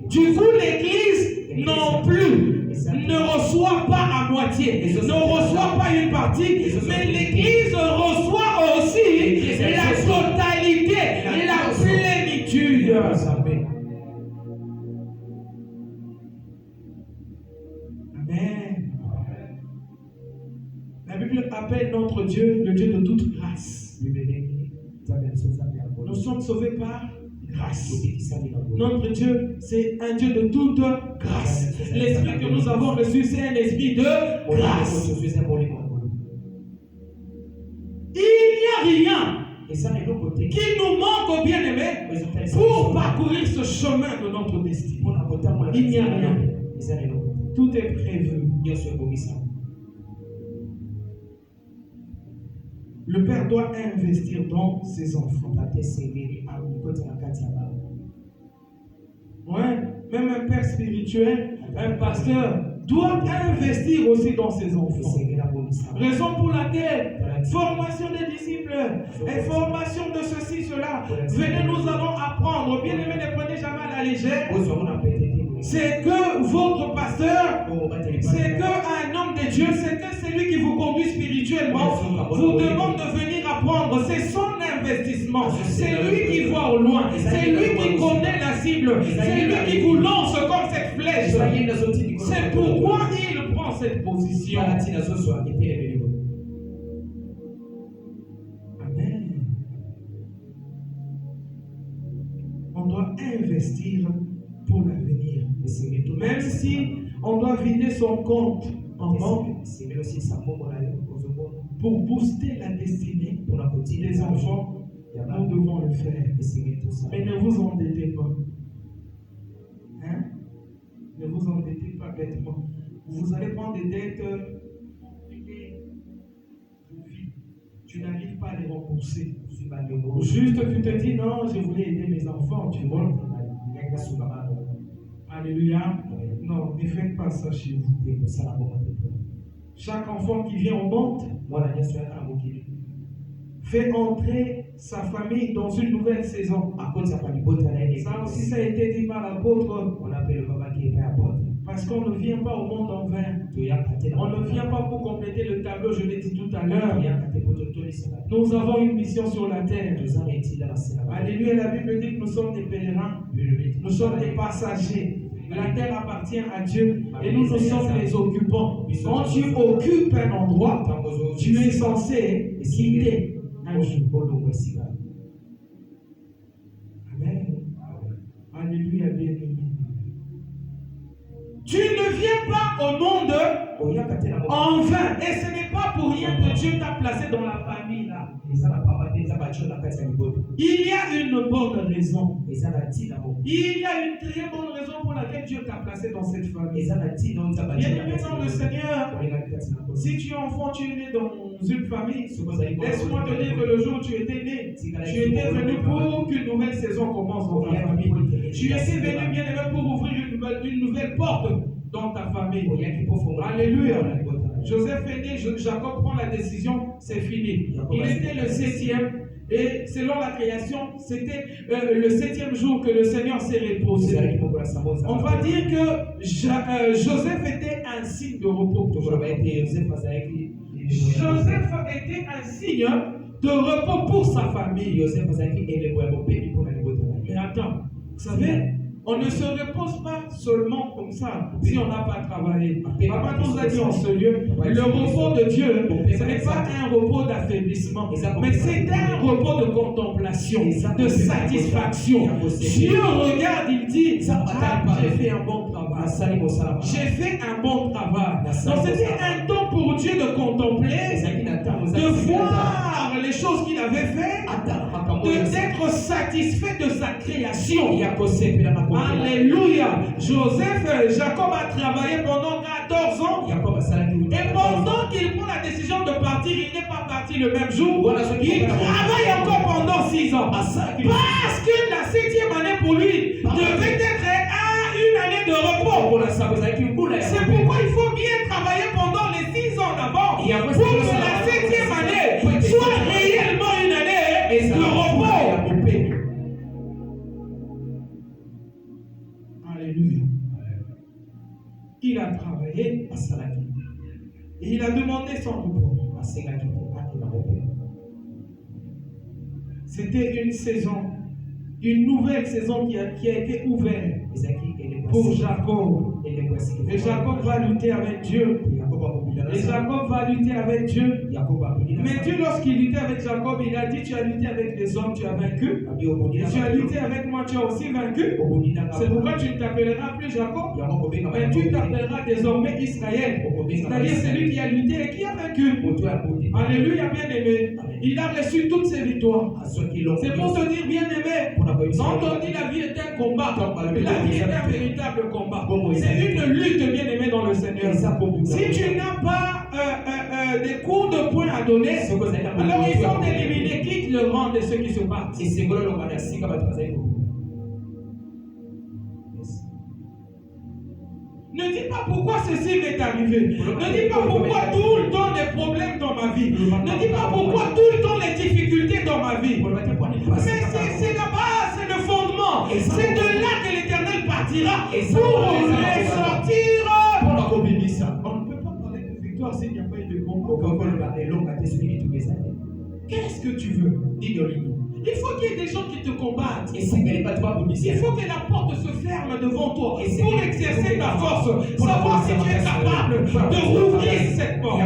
Du coup, l'Église non plus ne reçoit pas à moitié, ne reçoit pas une partie, mais l'Église reçoit aussi la totalité, la plénitude. Amen. Bible appelle notre Dieu le Dieu de toute grâce. Nous sommes sauvés par grâce. Notre Dieu, c'est un Dieu de toute grâce. L'esprit que nous avons reçu, c'est un esprit de grâce. Il n'y a rien qui nous manque, bien-aimés, pour parcourir ce chemin de notre destin. Il n'y a rien. Tout est prévu. Le père doit investir dans ses enfants. Ouais, même un père spirituel, un pasteur doit investir aussi dans ses enfants. Raison pour laquelle formation des disciples et formation de ceci, cela. Venez, nous allons apprendre. Bien aimé, ne prenez jamais à la légère. C'est que votre pasteur, c'est qu'un homme de Dieu, c'est que celui qui vous conduit spirituellement vous demande de venir apprendre. C'est son investissement. C'est lui qui voit au loin. C'est lui qui connaît la cible. C'est lui qui vous lance comme cette flèche. C'est pourquoi il prend cette position. Amen. On doit investir pour l'avenir. Même si on doit vider son compte en banque pour booster la destinée des enfants, nous devons le faire. Mais ne vous endettez pas. Hein? Ne vous endettez pas bêtement. Vous allez prendre des dettes compliquées. Tu n'arrives pas à les rembourser. Juste tu te dis non, je voulais aider mes enfants, tu vois. Alléluia. Non, ne faites pas ça chez vous. Chaque enfant qui vient au monde fait entrer sa famille dans une nouvelle saison. Ça aussi, ça a été dit par l'apôtre. Parce qu'on ne vient pas au monde en vain. On ne vient pas pour compléter le tableau, je l'ai dit tout à l'heure. Nous avons une mission sur la terre. Alléluia, la Bible dit que nous sommes des pèlerins. Nous sommes des passagers. La terre appartient à Dieu et nous sommes les occupants. Quand tu occupes un endroit, tu es censé quitter un jour. Amen. Alléluia, bien-aimé. Tu ne viens pas au monde en vain. Et ce n'est pas pour rien que Dieu t'a placé dans la famille là. Il y a une bonne raison. Il y a une très bonne raison pour laquelle Dieu t'a placé dans cette famille. Bien-aimé dans le Seigneur, si tu es enfant, tu es né dans une famille, laisse-moi te dire que le jour où tu étais né, tu étais venu pour qu'une nouvelle saison commence dans ta famille. Tu étais venu, bien-aimé, pour ouvrir une nouvelle porte dans ta famille. Alléluia. Joseph est né, Jacob prend la décision, c'est fini. Il était le 7e et selon la création, c'était le 7e jour que le Seigneur s'est reposé. On va dire que Joseph était un signe de repos. Joseph était un signe de repos pour sa famille. Mais attends, vous savez, on ne se repose pas seulement comme ça si on n'a pas travaillé. Papa nous a dit en ce lieu, le repos de Dieu, ce n'est pas un repos d'affaiblissement, mais c'est un repos de contemplation, de satisfaction. Dieu regarde, il dit, j'ai fait un bon travail. J'ai fait un bon travail. Donc c'était un temps pour Dieu de contempler, de voir les choses qu'il avait faites, d'être satisfait de sa création. Alléluia. Jacob a travaillé pendant 14 ans. Et pendant qu'il prend la décision de partir, il n'est pas parti le même jour. Il travaille encore pendant 6 ans. Parce que la 7e année pour lui devait être une année de repos. C'est pourquoi il faut bien travailler pendant les 6 ans d'abord pour que la 7e année soit réellement une année de repos. Alléluia. Il a travaillé et il a demandé son repos. C'était une saison, une nouvelle saison qui a été ouverte pour Jacob. Et Jacob va lutter avec Dieu Et Jacob va lutter avec Dieu. Mais Dieu, lorsqu'il luttait avec Jacob, il a dit, tu as lutté avec des hommes, tu as vaincu. Et tu as lutté avec moi, tu as aussi vaincu. C'est pourquoi tu ne t'appelleras plus Jacob, mais tu t'appelleras désormais Israël. C'est-à-dire celui qui a lutté et qui a vaincu. Alléluia, bien-aimé. Il a reçu toutes ses victoires. C'est pour te dire, bien-aimé, quand on dit la vie est un combat, la vie est un véritable combat. C'est une lutte, bien-aimé, dans le Seigneur. Si tu n'as pas des coups de poing à donner, alors ils sont éliminés, quitte le rang de ceux qui se battent. Ne dis pas pourquoi ceci m'est arrivé. Ne dis pas pourquoi tout le temps des problèmes dans ma vie. Ne dis pas pourquoi tout le temps les difficultés dans ma vie. Mais c'est la base, c'est le fondement. C'est de là que l'Éternel partira pour ressortir. On ne peut pas parler de victoire s'il n'y a pas eu de combat. Qu'est-ce que tu veux? Il faut qu'il y ait des gens qui te combattent. Il faut que la porte se ferme devant toi pour exercer ta force, savoir si tu es capable de rouvrir cette porte.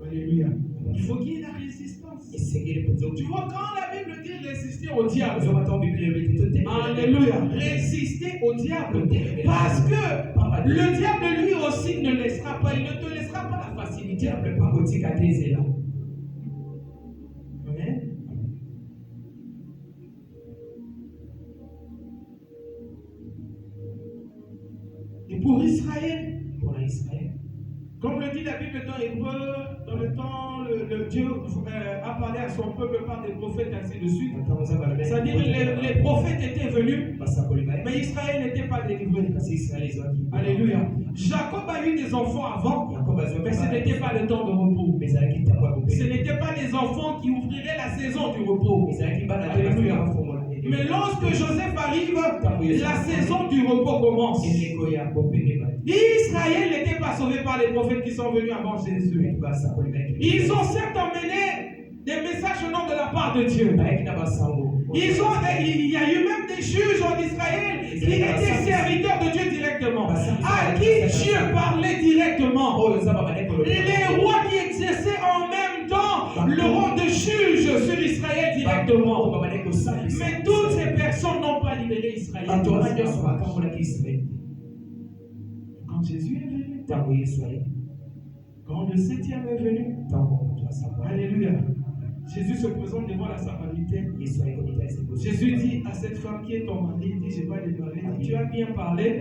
Alléluia. Il faut qu'il y ait la résistance. Tu vois, quand la Bible dit résister au diable, alléluia, résister au diable, parce que le diable lui aussi ne laissera pas, il ne te laissera pas la facilité. Et pour Israël, comme le dit la Bible dans Hébreu, dans le temps, le Dieu a parlé à son peuple par des prophètes, ainsi de suite. C'est-à-dire les prophètes étaient venus, mais Israël n'était pas délivré. Alléluia. Jacob a eu des enfants avant, mais ce n'était pas le temps de repos. Ce n'était pas les enfants qui ouvriraient la saison du repos. Alléluia. Mais lorsque Joseph arrive, la saison du repos commence. Israël n'était pas sauvé par les prophètes qui sont venus avant Jésus. Ils ont certes emmené des messages venant de la part de Dieu. Il y a eu même des juges en Israël qui étaient serviteurs de Dieu directement, à qui Dieu parlait directement. Les rois qui exerçaient en même temps le rôle de juge sur Israël directement. Mais toutes ces personnes n'ont pas libéré Israël. Quand Jésus est venu, quand le 7e est venu, alléluia, Jésus se présente devant la Samaritaine. Jésus dit à cette femme qui est ton mari, il dit, je vais lui parler. Tu as bien parlé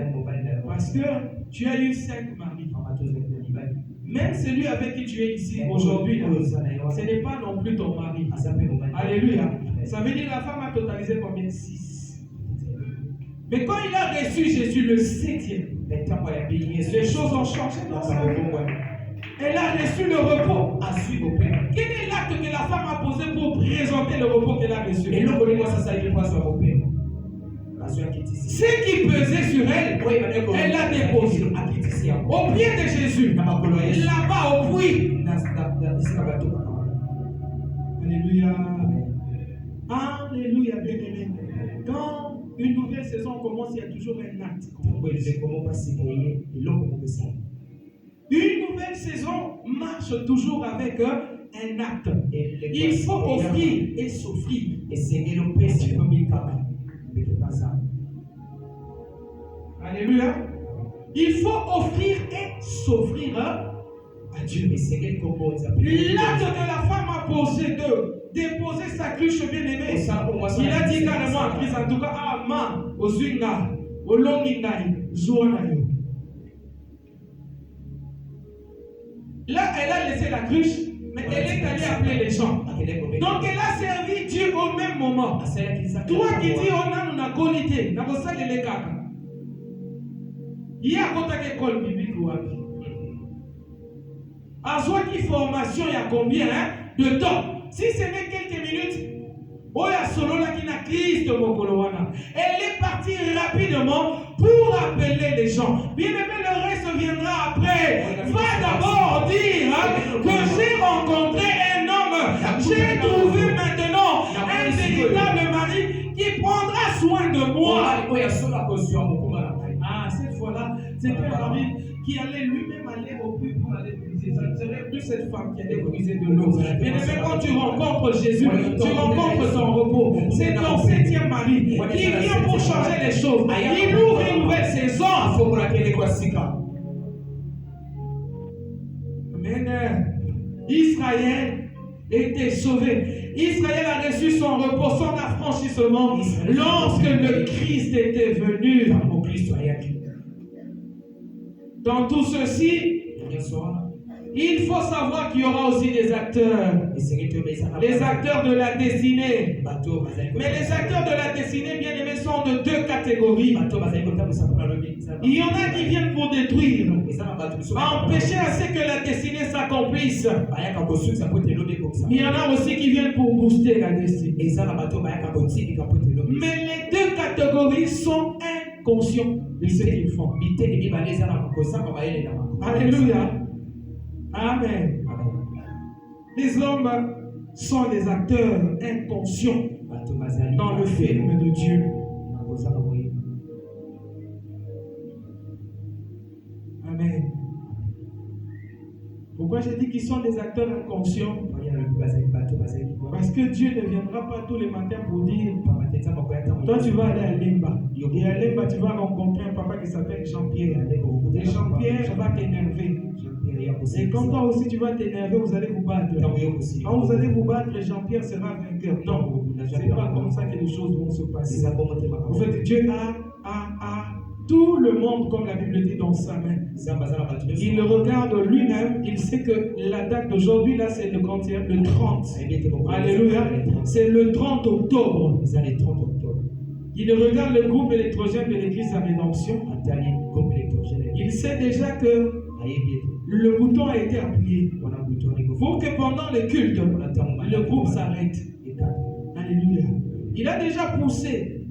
parce que tu as eu 5 maris. Même celui avec qui tu es ici aujourd'hui, ce n'est pas non plus ton mari. Alléluia. Ça veut dire que la femme a totalisé combien? 6. Mais quand il a reçu Jésus le 7e, les choses ont changé dans sa vie. Elle a reçu le repos. Quel est l'acte que la femme a posé pour présenter le repos qu'elle a reçu? Ce qui pesait sur elle, elle l'a déposé au pied de Jésus, là-bas au puits. Alléluia. Alléluia, bien-aimé. Quand une nouvelle saison commence, il y a toujours un acte. Une nouvelle saison marche toujours avec un acte. Il faut offrir et s'offrir. Alléluia. Il faut offrir et s'offrir à Dieu. L'acte que la femme a posé de déposer sa cruche bien-aimée, il a dit carrément à Christ, en tout cas, Ama, au Zwinga, au Longinai, Zouanayo. Là, elle a laissé la cruche, mais elle est allée appeler les gens. Donc, elle a servi Dieu au même moment. Toi qui dis, on a une qualité, dans ça, il est caca. Il y a une école biblique ou avis. À soi qui formation, il y a combien de temps? Si ce n'est quelques minutes, elle est partie rapidement pour appeler les gens. Bien aimé, le reste viendra après. Va d'abord dire que j'ai rencontré un homme. J'ai trouvé maintenant un véritable mari qui prendra soin de moi. Ah, cette fois-là, C'était un mari qui allait lui-même aller au puits pour aller puiser. Ça ne serait plus cette femme qui allait puiser de l'eau. Mais même quand tu rencontres Jésus, tu rencontres son repos. C'est ton 7e mari qui vient pour changer les choses. Il ouvre une nouvelle saison. Amen. Israël était sauvé. Israël a reçu son repos, son affranchissement lorsque le Christ était venu. Dans tout ceci, il faut savoir qu'il y aura aussi des acteurs. Les acteurs de la destinée. Mais les acteurs de la destinée, bien aimés, sont de 2 catégories. Il y en a qui viennent pour détruire, empêcher à ce que la destinée s'accomplisse. Mais il y en a aussi qui viennent pour booster la destinée. Mais les 2 catégories sont inconscients de ce qu'ils font. Alléluia. Amen. Les hommes sont des acteurs inconscients dans le film de Dieu. Amen. Pourquoi j'ai dit qu'ils sont des acteurs inconscients? Parce que Dieu ne viendra pas tous les matins pour dire toi tu vas aller à Lemba. Et à Lemba tu vas rencontrer un papa qui s'appelle Jean-Pierre. Et Jean-Pierre va t'énerver. Et quand toi aussi tu vas t'énerver, vous allez vous battre. Quand vous allez vous battre, Jean-Pierre sera vainqueur. Non, c'est pas comme ça que les choses vont se passer. En fait, Dieu a tout le monde, comme la Bible dit, dans sa main. Il le regarde lui-même, il sait que la date d'aujourd'hui, là, c'est le 30. Alléluia. C'est le 30 octobre. Il regarde le groupe électrogène de l'église à rédemption. Il sait déjà que le bouton a été appuyé pour que pendant le culte, le groupe s'arrête. Alléluia. Il a déjà poussé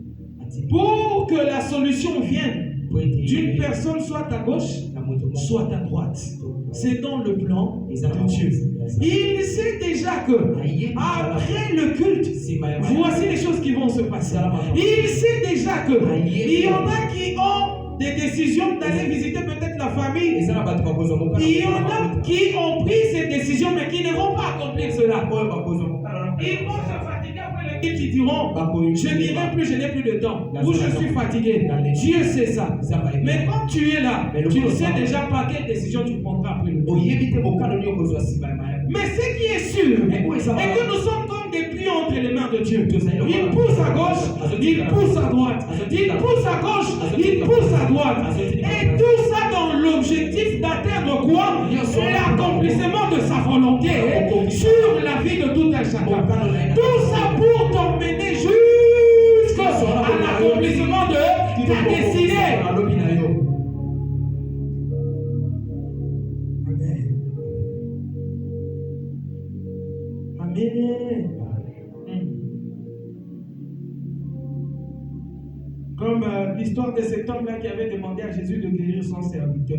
pour que la solution vienne d'une personne soit à gauche, soit à droite. C'est dans le plan de Dieu. Il sait déjà que après le culte, voici les choses qui vont se passer. Il sait déjà que il y en a qui ont des décisions d'aller visiter peut-être la famille. Il y en a qui ont pris ces décisions mais qui ne vont pas accomplir cela. Ils vont se fatiguer après le culte, ils diront je n'irai plus, je n'ai plus de temps. Ou je suis fatigué. Dieu sait ça. Mais quand tu es là, tu ne sais déjà pas quelle décision tu prendras après le culte. Mais ce qui est sûr est que nous sommes comme des pions entre les mains de Dieu. Il pousse à gauche, il pousse à droite. Il pousse à gauche, il pousse à droite. Et tout ça dans l'objectif d'atteindre quoi? L'accomplissement de sa volonté sur la vie de tout un chacun. Tout ça pour t'emmener jusqu'à l'accomplissement de ta destinée. Comme l'histoire de cet homme-là qui avait demandé à Jésus de guérir son serviteur.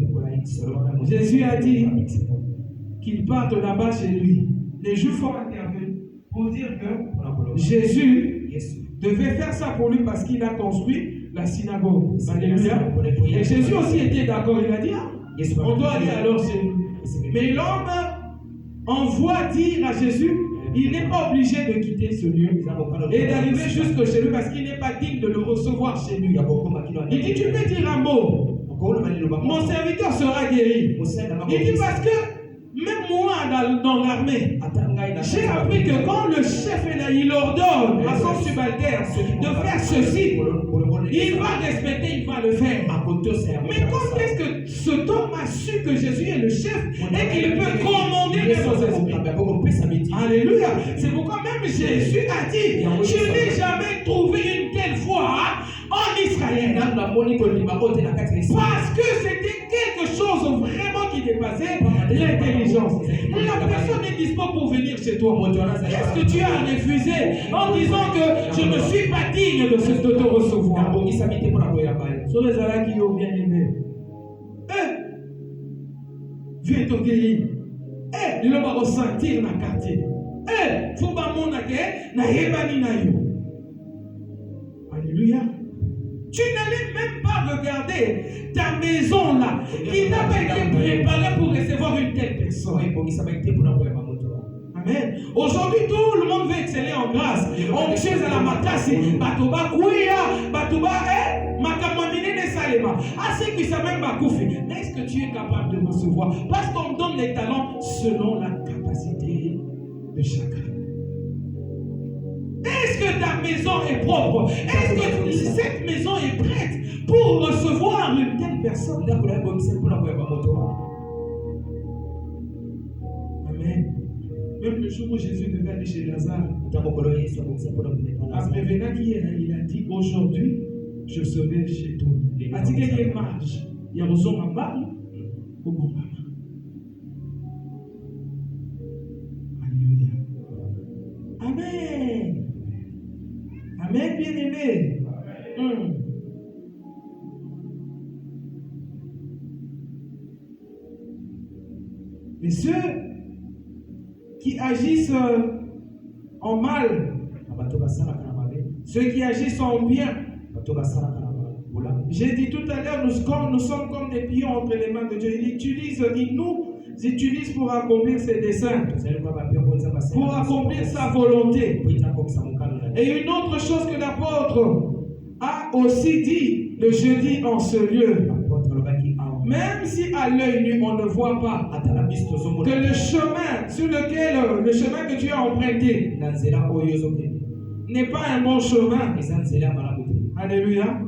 Jésus a dit qu'il parte là-bas chez lui. Les Juifs ont intervenu pour dire que Jésus devait faire ça pour lui parce qu'il a construit la synagogue. Alléluia. Et Jésus aussi était d'accord. Il a dit on doit aller alors chez lui. Mais l'homme envoie dire à Jésus il n'est pas obligé de quitter ce lieu et d'arriver jusque chez lui parce qu'il n'est pas digne de le recevoir chez lui. Il dit tu peux dire un mot, mon serviteur sera guéri. Il dit parce que même moi dans l'armée, j'ai appris que quand le chef est là, il ordonne à son subalterne de faire ceci, il va respecter, il va le faire. Mais quand est-ce que cet homme a su que Jésus est le chef et qu'il peut commander les esprits? Alléluia. C'est pourquoi même Jésus a dit je n'ai jamais trouvé une telle foi en Israël. Parce que c'était quelque chose vraiment qui dépassait l'intelligence. La personne est dispo pour venir chez toi. Qu'est-ce que tu as refusé en disant que je ne suis pas digne de te recevoir? Sur les alaks qui ont bien aimé. Viens te guérir. Il va ressentir dans le quartier. Faut pas mon na yebani na yo. Alléluia. Tu n'allais même pas regarder ta maison là, qui n'a pas été préparée pour recevoir une telle personne. Amen. Aujourd'hui, tout le monde veut exceller en grâce. On cherche à la makasi, batoba kouya, batoba makamamine ne salema. À ceux qui savent même pas koufi. Mais est-ce que tu es capable de recevoir? Parce qu'on donne les talents selon la capacité de chacun. Est-ce que ta maison est propre? Est-ce que cette maison est prête pour recevoir une telle personne? Amen. Même le jour où Jésus devait aller chez Lazare, après venant hier, il a dit aujourd'hui, je serai chez toi. Il a dit qu'il y a une marge. Il y a besoin d'un bar au bon moment. Alléluia. Amen. Amen, bien-aimé. Mais ceux qui agissent en mal, ceux qui agissent en bien, j'ai dit tout à l'heure, nous sommes comme des pions entre les mains de Dieu. Il nous utilise pour accomplir ses desseins, pour accomplir sa volonté. Et une autre chose que l'apôtre a aussi dit le jeudi en ce lieu, même si à l'œil nu on ne voit pas que le chemin sur lequel le chemin que tu as emprunté n'est pas un bon chemin. Alléluia.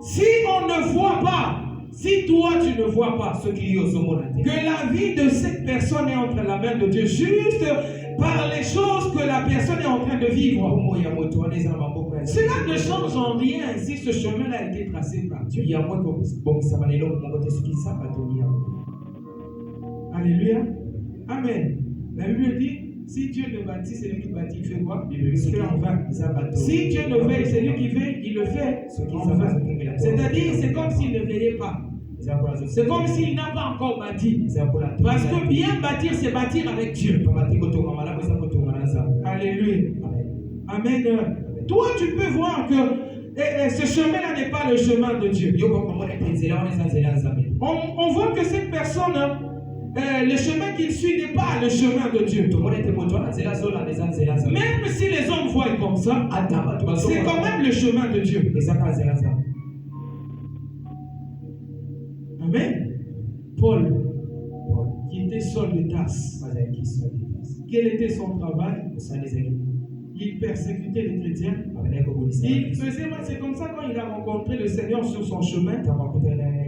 Si on ne voit pas, si toi tu ne vois pas que la vie de cette personne est entre la main de Dieu, juste par les choses que la personne est en train de vivre, cela ne change en rien si ce chemin a été tracé par Dieu. Alléluia. Amen. La Bible dit, si Dieu ne bâtit, c'est lui qui bâtit, il fait quoi? Il le fait en vain. Si Dieu ne veille, c'est lui qui veille, il le fait en vain. C'est-à-dire, c'est comme s'il ne veillait pas. C'est comme s'il n'a pas encore bâti. Parce que bien bâtir, c'est bâtir avec Dieu. Alléluia. Amen. Toi, tu peux voir que ce chemin-là n'est pas le chemin de Dieu. On voit que cette personne, le chemin qu'il suit n'est pas le chemin de Dieu. Même si les hommes voient comme ça, c'est quand même le chemin de Dieu. Amen. Paul, qui était Saul de Tarse, quel était son travail? Il persécutait les chrétiens. Il faisait mal. C'est comme ça quand il a rencontré le Seigneur sur son chemin.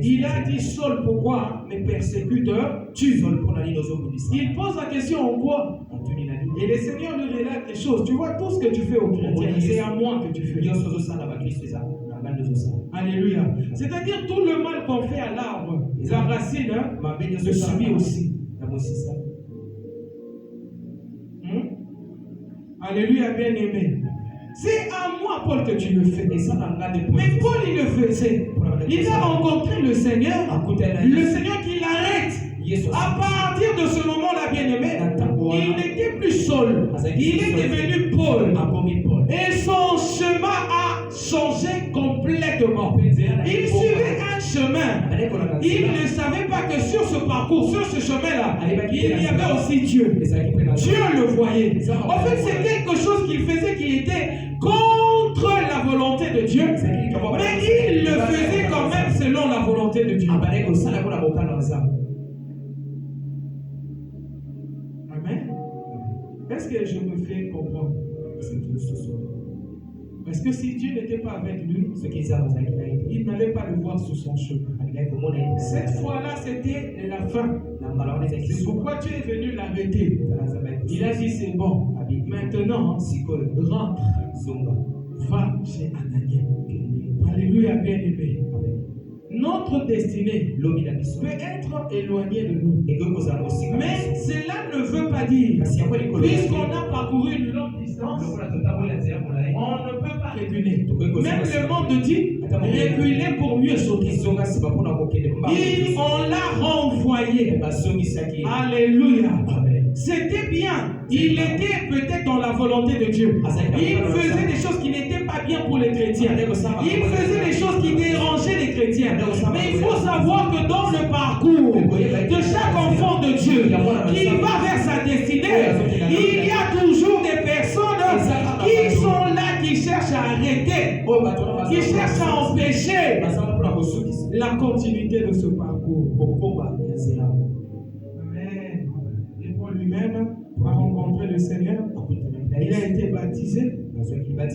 Il a dit, Saul, pourquoi mes persécuteurs tuent? Il pose la question en quoi? Et le Seigneur lui relate les choses. Tu vois, tout ce que tu fais aux chrétiens, c'est à moi que tu fais. Alléluia. C'est-à-dire tout le mal qu'on fait à l'arbre, la racine, le subit aussi. Alléluia, bien-aimé. C'est à moi, Paul, que tu le fais. Mais Paul, il le faisait. Il a rencontré le Seigneur. Le Seigneur qui l'arrête. À partir de ce moment-là, bien-aimé, il n'était plus Saul. Il est devenu Paul. Et son chemin a changé complètement. Il suivait un chemin. Il ne savait pas que sur ce parcours, sur ce chemin-là, il y avait aussi Dieu. Dieu le voyait. En fait, c'est quelque chose qu'il faisait qui était contre la volonté de Dieu. Mais il le faisait quand même selon la volonté de Dieu. Amen. Est-ce que je me fais comprendre? Parce que si Dieu n'était pas avec lui, il n'allait pas le voir sur son chemin. Cette fois-là, c'était la fin. C'est pourquoi Dieu est venu l'arrêter. Il a dit, c'est bon. Maintenant, rentre. Va chez Ananias. Alléluia, bien-aimé. Notre destinée peut être éloignée de nous. Mais cela ne veut pas dire, puisqu'on a parcouru une longue distance, on ne peut pas reculer. Même le monde dit, reculer pour mieux sauter. Et on l'a renvoyé. Alléluia. c'était bien. Il était peut-être dans la volonté de Dieu. Il faisait des choses qui n'étaient pas bien pour les chrétiens. Il faisait des choses qui dérangeaient les chrétiens. Mais il faut savoir que dans le parcours de chaque enfant de Dieu qui va vers sa destinée, il y a toujours des personnes qui sont là, qui cherchent à arrêter, qui cherchent à empêcher la continuité de ce parcours. Amen. Et pour lui-même, a rencontré le Seigneur. Il a été baptisé.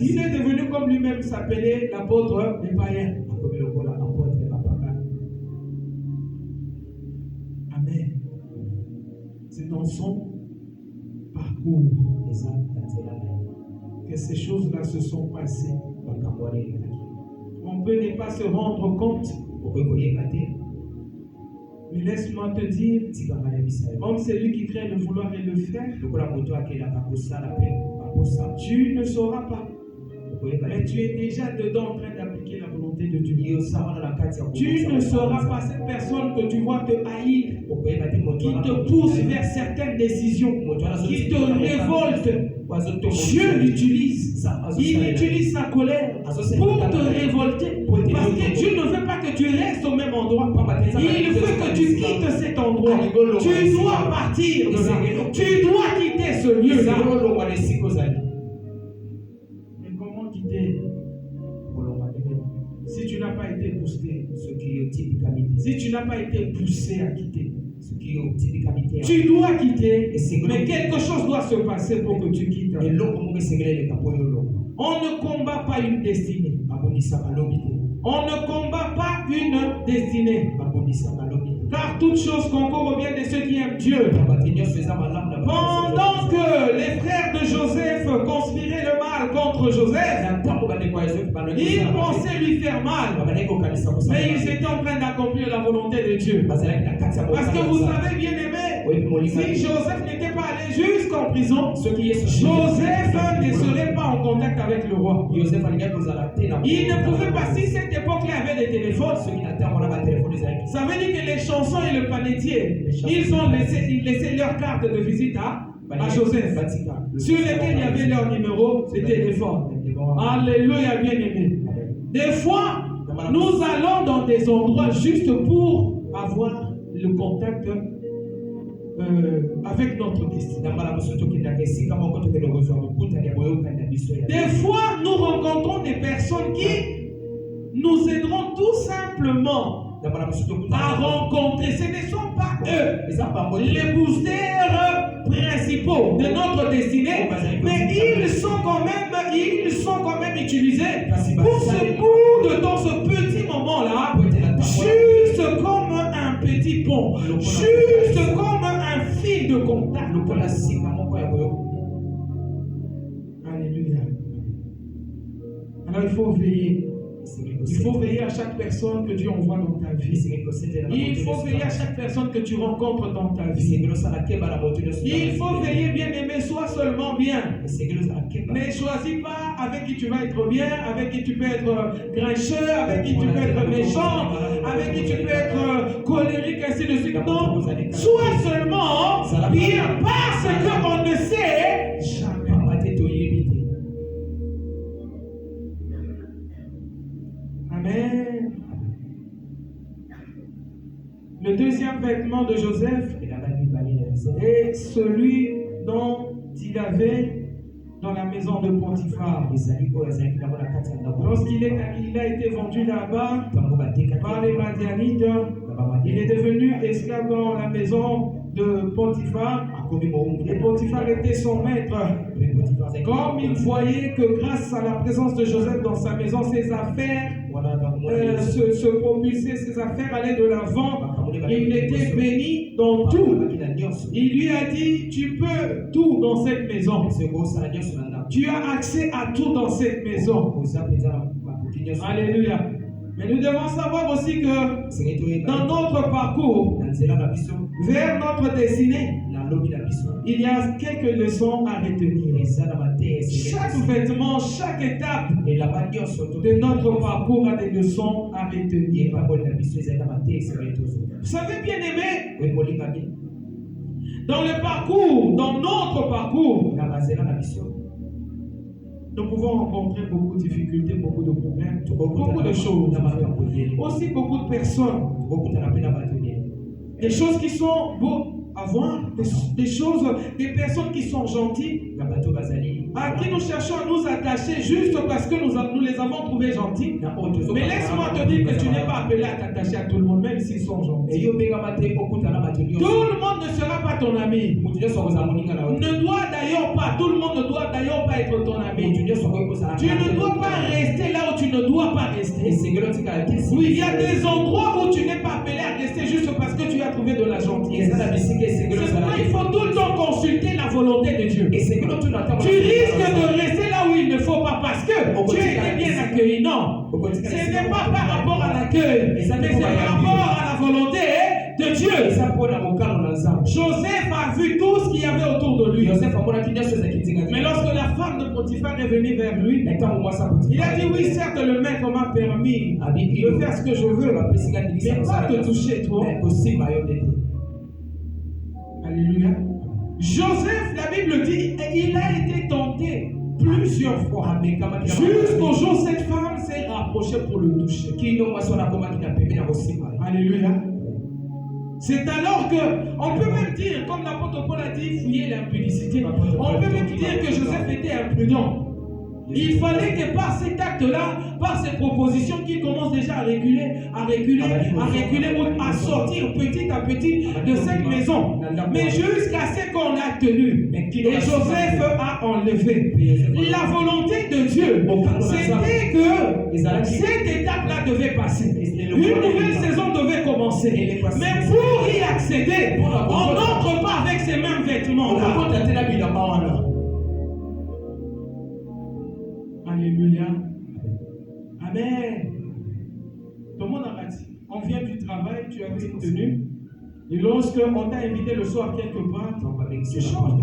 Il est devenu comme lui-même s'appelait l'apôtre des païens. Amen. C'est dans son parcours que ces choses-là se sont passées. On peut ne pas se rendre compte. Mais laisse-moi te dire, comme celui qui craint le vouloir et le faire, tu ne sauras pas. Mais tu es déjà dedans en train d'appliquer la volonté de Dieu. Tu ne sauras pas cette personne que tu vois te haïr, qui te pousse vers certaines décisions, qui te révolte. Dieu l'utilise. Il utilise sa colère pour te révolter. Parce que Dieu ne veut pas que tu restes au même endroit. Il veut que tu quittes cet endroit. Tu dois partir de là. Tu dois quitter ce lieu-là. Mais comment quitter? Si tu n'as pas été boosté, si tu n'as pas été poussé à quitter, tu dois quitter, mais quelque chose doit se passer pour que tu quittes. On ne combat pas une destinée. On ne combat pas une destinée. Car toute chose concourt au bien de ceux qui aiment Dieu. Pendant que les frères de Joseph conspiraient le mal contre Joseph, ils pensaient lui faire mal. Mais ils étaient en train d'accomplir la volonté de Dieu. Parce que vous savez, bien aimé, si Joseph n'était pas allé jusqu'en prison, Joseph ne serait pas en contact avec le roi. Il ne pouvait pas, si cette époque-là avait des téléphones, ça veut dire que les chansons et le panetier, ils ont laissé leur carte de visite à Joseph, sur lesquels il y avait leur numéro de téléphone. Alléluia, bien aimé. Des fois, nous allons dans des endroits juste pour avoir le contact avec notre destin. Des fois, nous rencontrons des personnes qui nous aideront tout simplement à rencontrer. Ce ne sont pas eux les boosters principaux de notre destinée, mais ils sont quand même utilisés pour ce bout dans ce petit moment-là, juste comme un petit pont, juste comme un fil de contact. Alléluia. Alors il faut veiller. Il faut veiller à chaque personne que Dieu envoie dans ta vie. Il faut veiller à chaque personne que tu rencontres dans ta vie. Il faut veiller, bien aimé, sois seulement bien. Ne choisis pas avec qui tu vas être bien, avec qui tu peux être grincheux, avec qui tu peux être méchant, avec qui tu peux être colérique, ainsi de suite. Non, sois seulement bien parce qu'on ne sait jamais. Amen. Le deuxième vêtement de Joseph est celui dont il avait dans la maison de Potiphar. Lorsqu'il a été vendu là-bas par les Madianites, il est devenu esclave dans la maison de Potiphar. Et Potiphar était son maître. Comme il voyait que grâce à la présence de Joseph dans sa maison, ses affaires se propulsaient, ses affaires allaient de l'avant. Il était béni dans tout. Il lui a dit, tu peux tout dans cette maison. Tu as accès à tout dans cette maison. Alléluia. Mais nous devons savoir aussi que dans notre parcours, vers notre destinée, il y a quelques leçons à retenir. Chaque vêtement, chaque étape de notre parcours a des leçons à retenir. Vous savez, bien aimé, Dans le parcours, dans notre parcours, nous pouvons rencontrer beaucoup de difficultés, beaucoup de problèmes, beaucoup de choses. Aussi beaucoup de personnes. Des choses qui sont beaux à voir, des choses, des personnes qui sont gentilles, à qui nous cherchons à nous attacher juste parce que nous les avons trouvés gentils. Mais laisse-moi te dire que tu n'es pas appelé à t'attacher à tout le monde, même s'ils sont gentils. Tout le monde ne sera pas ton ami. Ne doit d'ailleurs pas, tout le monde ne doit d'ailleurs pas être ton ami. Tu ne dois pas rester là où tu ne dois pas rester. Oui, il y a des endroits où tu n'es pas appelé à rester juste parce que tu as trouvé de la gentillesse. C'est pourquoi il faut tout le temps consulter la volonté de Dieu. Tu risques de rester là où il ne faut pas parce que tu as été bien accueilli. Non, ce n'est pas par rapport à l'accueil, mais c'est par rapport à la volonté de Dieu. Joseph a vu tout ce qu'il y avait autour de lui. Mais lorsque la femme de Potiphar est venue vers lui, il a dit oui, certes, le maître m'a permis de faire ce que je veux, mais pas de toucher toi. Alléluia. Joseph, la Bible dit, il a été tenté plusieurs fois. Jusqu'au jour où cette femme s'est rapprochée pour le toucher. Alléluia. C'est alors que, on peut même dire, comme l'apôtre Paul a dit, fouiller l'impudicité. On peut même dire que Joseph était imprudent. Il fallait que par cet acte-là, par ces propositions qu'il commence déjà à reculer, ou à sortir petit à petit de cette maison. Mais jusqu'à ce qu'on a tenu. Et Joseph a enlevé. La volonté de Dieu, c'était que cette étape-là devait passer. Une nouvelle saison devait commencer. Mais pour y accéder, on n'entre pas avec ces mêmes vêtements-là. Alléluia. Amen. Tout le monde a dit, on vient du travail, tu as une tenue. Et lorsque on t'a invité le soir quelque part, tu changes.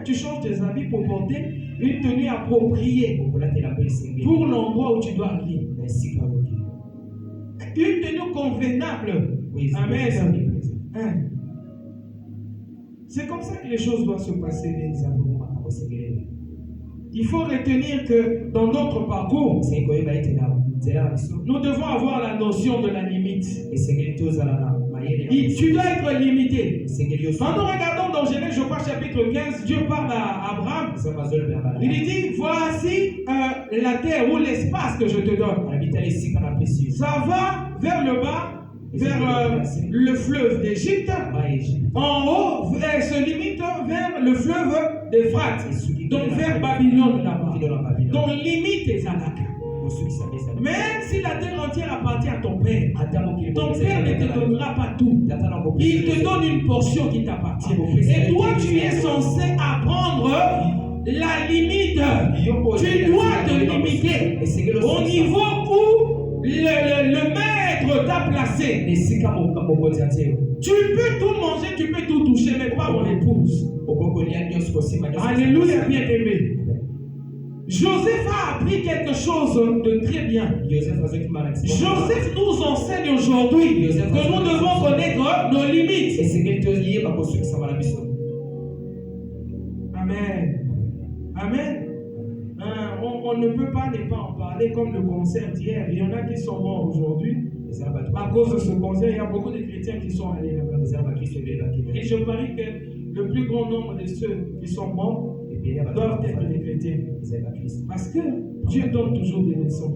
Tu changes tes habits pour porter une tenue appropriée pour l'endroit où tu dois aller. Une tenue convenable. Amen. C'est comme ça que les choses doivent se passer, les amis. Il faut retenir que dans notre parcours, nous devons avoir la notion de la limite. Tu dois être limité. Quand nous regardons dans Genèse, je crois, chapitre 15, Dieu parle à Abraham. Il lui dit, voici la terre ou l'espace que je te donne. Ça va vers le bas, vers le fleuve d'Égypte. En haut, elle se limite vers le fleuve d'Euphrate. Donc vers Babylone là-bas. Donc limite tes attaques. Même si la terre entière appartient à ton père, ton père ne te donnera pas tout. Il te donne une portion qui t'appartient. Et toi, tu es censé apprendre la limite. Tu dois te limiter au niveau où le maître t'a placé. Tu peux tout manger, tu peux tout toucher, mais pas mon épouse. Alléluia, bien-aimé. Joseph a appris quelque chose de très bien. Joseph nous enseigne aujourd'hui que nous devons connaître nos limites. Amen. Amen. On ne peut pas ne pas en parler comme le concert d'hier. Il y en a qui sont morts aujourd'hui. À cause de ce concert, il y a beaucoup de chrétiens qui sont allés là-bas. Et je parie que le plus grand nombre de ceux qui sont morts doivent être des chrétiens. Parce que Dieu donne toujours des leçons.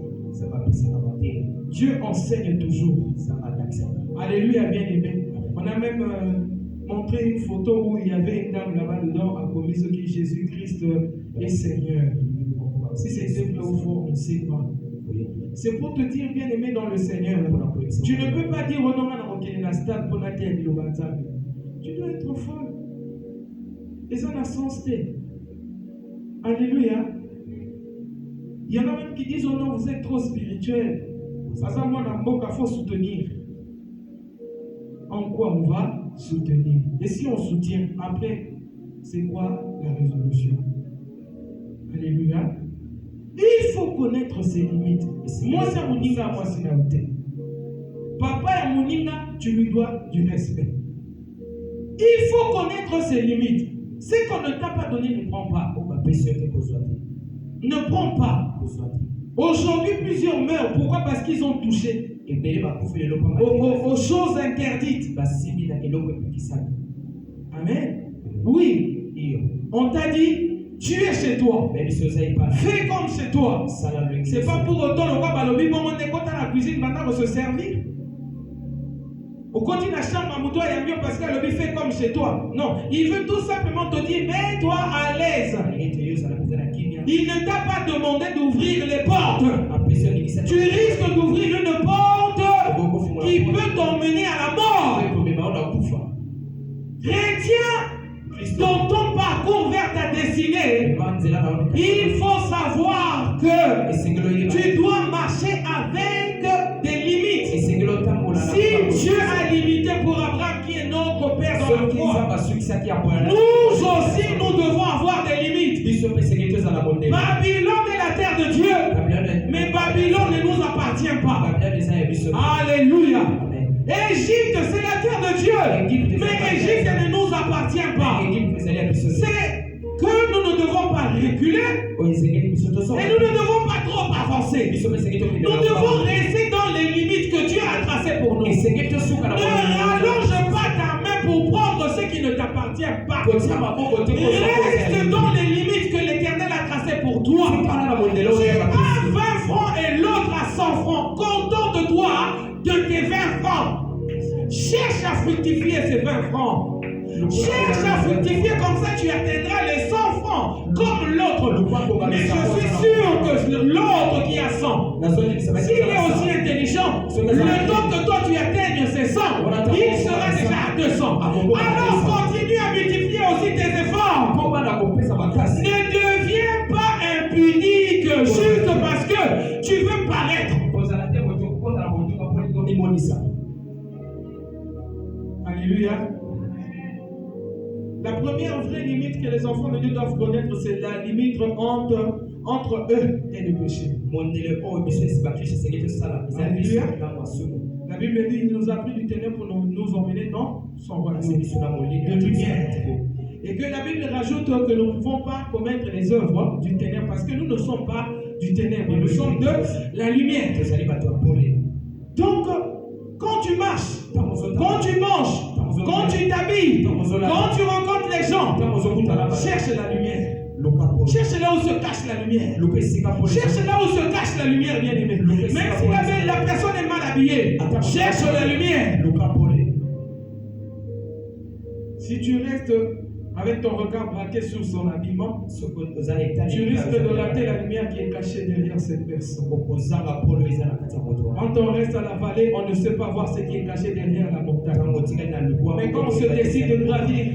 Dieu enseigne toujours. Alléluia, bien-aimé. On a même montré une photo où il y avait une dame là-bas dedans a commis ce qui Jésus-Christ est Seigneur. Si c'était vrai ou faux, on ne sait pas. C'est pour te dire, bien-aimé dans le Seigneur, tu ne peux pas dire au nom de la stade pour laquelle il est. Tu dois être folle. Et ça n'a sens. Alléluia. Il y en a même qui disent, oh non, vous êtes trop spirituel. Ça, moi, il faut soutenir. En quoi on va soutenir? Et si on soutient, après, c'est quoi la résolution? Alléluia. Il faut connaître ses limites. Moi, c'est Mouninga, moi, c'est Naouté. Papa et Mouninga, tu lui dois du respect. Il faut connaître ses limites. Ce qu'on ne t'a pas donné, ne prends pas. Ne prends pas. Aujourd'hui, plusieurs meurent. Pourquoi? Parce qu'ils ont touché aux choses interdites. Amen. Oui. On t'a dit, tu es chez toi. Fais comme chez toi. C'est pas pour autant le roi Balobi, bon, on est content à la cuisine, maintenant on se servir. Au côté de la chambre, à Moutoua, il y a mieux parce qu'elle le fait comme chez toi. Non, il veut tout simplement te dire, mets-toi à l'aise. Il ne t'a pas demandé d'ouvrir les portes. Tu risques d'ouvrir une porte qui peut t'emmener à la mort. Chrétien, dans ton parcours vers ta destinée, il faut savoir que tu dois marcher avec des limites. Si Dieu a limité pour Abraham, qui est notre Père dans la foi, nous aussi, nous devons avoir des limites. Babylone est la terre de Dieu, mais Babylone ne nous appartient pas. Alléluia. Égypte, c'est la terre de Dieu, mais Égypte ne nous appartient pas. C'est que nous ne devons pas reculer et nous ne devons pas trop avancer. Nous devons rester dans les limites que Dieu a tracées pour nous. Ne rallonge pas ta main pour prendre ce qui ne t'appartient pas. Reste dans les limites que l'Éternel a tracées pour toi. Tu as 20 francs et l'autre à 100 francs. Contente-toi de tes 20 francs. Cherche à fructifier ces 20 francs. Cherche à fructifier, comme ça tu atteindras les 100 francs comme l'autre. Mais je suis sûr que l'autre qui a 100, s'il est aussi intelligent, le temps que toi tu atteignes ces 100, il sera déjà à 200. Alors continue à multiplier aussi tes efforts. Ne deviens pas impudique juste parce que tu veux paraître. Alléluia. La première vraie limite que les enfants de Dieu doivent connaître, c'est la limite entre eux et le péché. Alléluia. La Bible dit qu'il nous a pris du ténèbre pour nous emmener dans son royaume de lumière. Et que la Bible rajoute que nous ne pouvons pas commettre les œuvres du ténèbre parce que nous ne sommes pas du ténèbre, nous sommes de la lumière. Donc, quand tu marches, quand tu manges, quand tu t'habilles, quand tu rencontres les gens, cherche la lumière. Cherche là où se cache la lumière. Cherche là où se cache la lumière, bien aimé. Même si la personne est mal habillée, cherche la lumière. Si tu restes avec ton regard braqué sur son habillement, tu risques de rater la lumière qui est cachée derrière cette personne. Quand on reste à la vallée, on ne sait pas voir ce qui est caché derrière la montagne. Mais quand on se décide de gravir,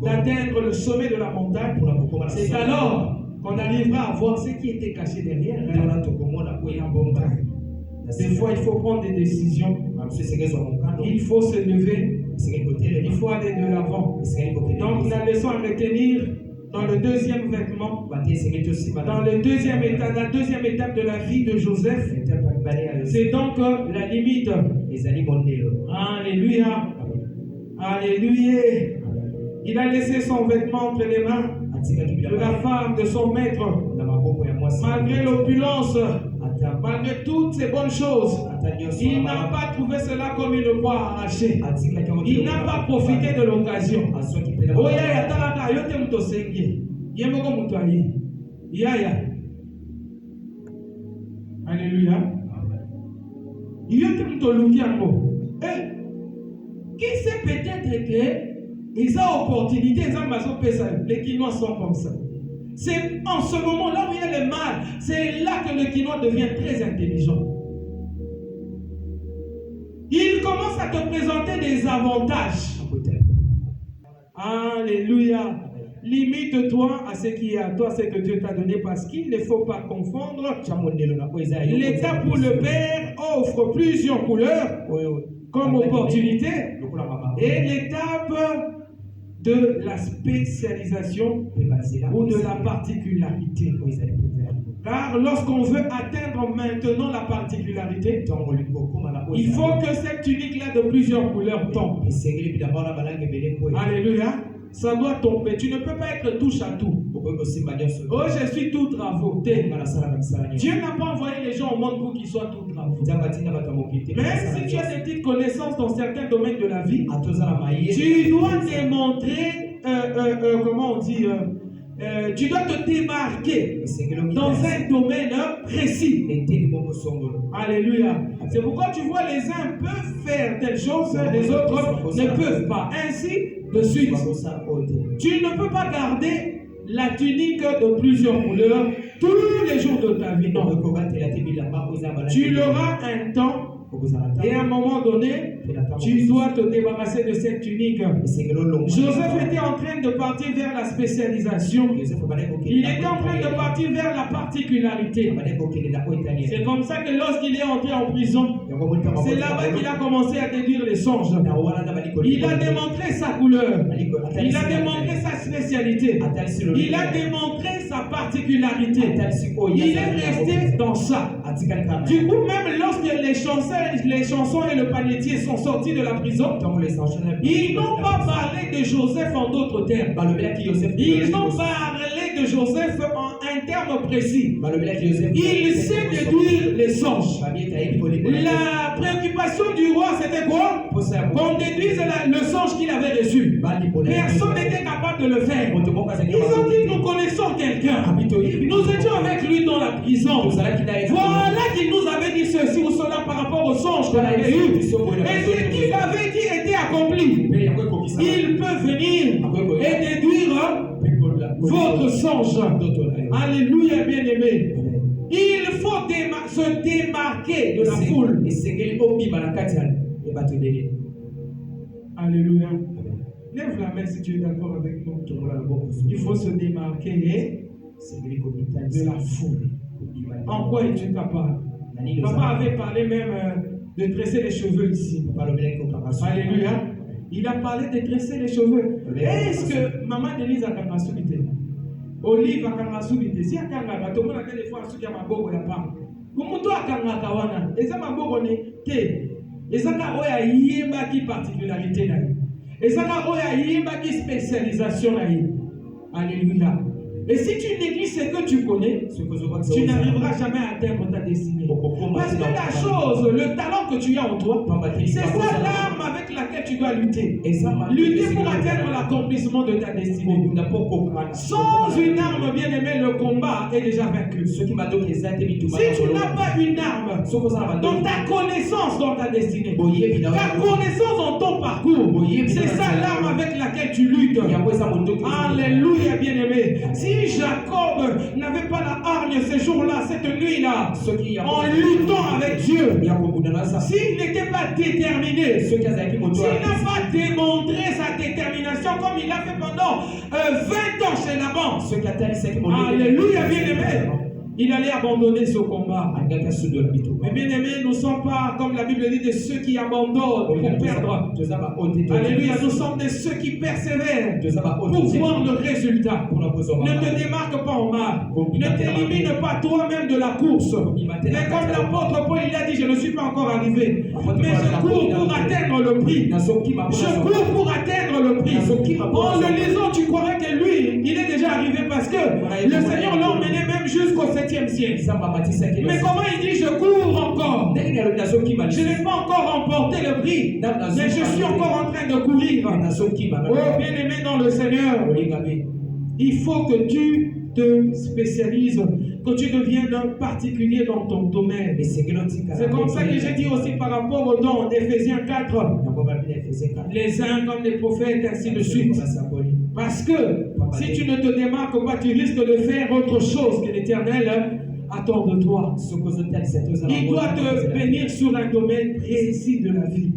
d'atteindre le sommet de la montagne, c'est alors qu'on arrivera à voir ce qui était caché derrière la montagne. Des fois, il faut prendre des décisions. Il faut se lever. Il faut aller de l'avant. Donc la leçon à retenir dans le deuxième vêtement, dans le deuxième état, la deuxième étape de la vie de Joseph, c'est donc la limite. Alléluia. Alléluia. Il a laissé son vêtement entre les mains de la femme de son maître. Malgré l'opulence, malgré toutes ces bonnes choses, il n'a pas trouvé cela comme une proie arrachée. Il n'a pas profité de l'occasion. Alléluia. Qui sait peut-être que les opportunités, les Quinois sont comme ça. C'est en ce moment là où il y a le mal, c'est là que le Quinois devient très intelligent. Il commence à te présenter des avantages. Alléluia. Limite-toi à ce qui est à toi, ce que Dieu t'a donné, parce qu'il ne faut pas confondre. L'État pour le Père offre plusieurs couleurs comme opportunité et l'étape de la spécialisation ou de la particularité. Car lorsqu'on veut atteindre maintenant la particularité, il faut que cette tunique-là de plusieurs couleurs tombe. Alléluia. Ça doit tomber. Tu ne peux pas être touche à tout. Oh, je suis tout travauté. Dieu n'a pas envoyé les gens au monde pour qu'ils soient tout travaux. Même si tu as des petites connaissances dans certains domaines de la vie, tu dois démontrer, comment on dit, tu dois te démarquer dans un domaine précis. Alléluia. C'est pourquoi tu vois les uns peuvent faire telle chose, les autres ne peuvent pas. Ainsi de suite. Tu ne peux pas garder la tunique de plusieurs couleurs tous les jours de ta vie. Non. Tu l'auras un temps. Et à un moment donné, tu dois te débarrasser de cette tunique. Joseph était en train de partir vers la spécialisation. Il était en train de partir vers la particularité. C'est comme ça que lorsqu'il est entré en prison, c'est là-bas qu'il a commencé à déduire les songes. Il a démontré sa couleur. Il a démontré sa spécialité. Il a démontré sa particularité. Il est resté dans ça. Du coup, même lorsque les chansons et le panetier sont sortis de la prison, ils n'ont pas parlé de Joseph en d'autres termes. Ils ont parlé de Joseph en un terme précis. Il sait déduire les songes. La préoccupation du roi, c'était quoi? Qu'on déduise le songe qu'il avait reçu. Personne n'était capable de le faire. Ils ont dit, nous connaissons quelqu'un. Nous étions avec lui dans la prison. Voilà qu'il nous avait dit ceci ou cela par rapport au songe qu'on avait eu. Et ce qu'il avait dit était accompli. Il peut venir et déduire votre songe. Alléluia, bien-aimé. Il faut se démarquer de la foule. Alléluia. Lève la main si tu es d'accord avec nous. Il faut se démarquer de la foule. En quoi es-tu capable? Papa avait parlé même de tresser les cheveux ici. Alléluia. Il a parlé de tresser les cheveux. Est-ce que maman Denise a capacité? Olive a capacité. Si a capacité, tout le monde a des fois ce qu'il y a ma bobo ya pas. Comment toi a capacité wana? Et ça ma bobo ne te. Et ça ka oya yeba qui particularité na. Et ça ka oya yeba qui spécialisation na. Alléluia. Et si tu négliges ce que tu connais, tu n'arriveras jamais à atteindre ta destinée. Parce que la chose, le talent que tu as en toi, c'est ça l'arme avec laquelle tu dois lutter. Lutter pour atteindre l'accomplissement de ta destinée. Sans une arme, bien aimé, le combat est déjà vaincu. Si tu n'as pas une arme dans ta connaissance dans ta destinée, ta connaissance dans ton parcours, c'est ça l'arme avec laquelle tu luttes. Alléluia, bien aimé. Si Jacob n'avait pas la hargne ce jour-là, cette nuit-là, en luttant avec Dieu, s'il n'était pas déterminé, s'il n'a pas démontré sa détermination comme il l'a fait pendant 20 ans chez Laban, alléluia, bien-aimé, il allait abandonner ce combat. Mais bien aimé, nous ne sommes pas, comme la Bible dit, de ceux qui abandonnent pour perdre. Alléluia, nous sommes de ceux qui persévèrent pour voir le résultat. Ne te démarque pas en mal. Ne t'élimine pas toi-même de la course. Mais comme l'apôtre Paul il a dit, je ne suis pas encore arrivé. Mais je cours pour atteindre le prix. Je cours pour atteindre le prix. En le lisant, tu croirais que lui, il est déjà arrivé parce que le Seigneur l'a emmené même jusqu'au 7e ciel. Mais comment il dit, je cours encore. Je n'ai pas encore remporté le prix. Mais je suis encore en train de courir. Oh, bien-aimé dans le Seigneur, il faut que tu te spécialises, que tu deviennes un particulier dans ton domaine. C'est comme ça que j'ai dit aussi par rapport aux dons d'Éphésiens 4. Les uns comme les prophètes, ainsi de suite. Parce que si tu ne te démarques pas, tu risques de faire autre chose que l'Éternel attend de toi. Il doit te bénir sur un domaine précis de la vie.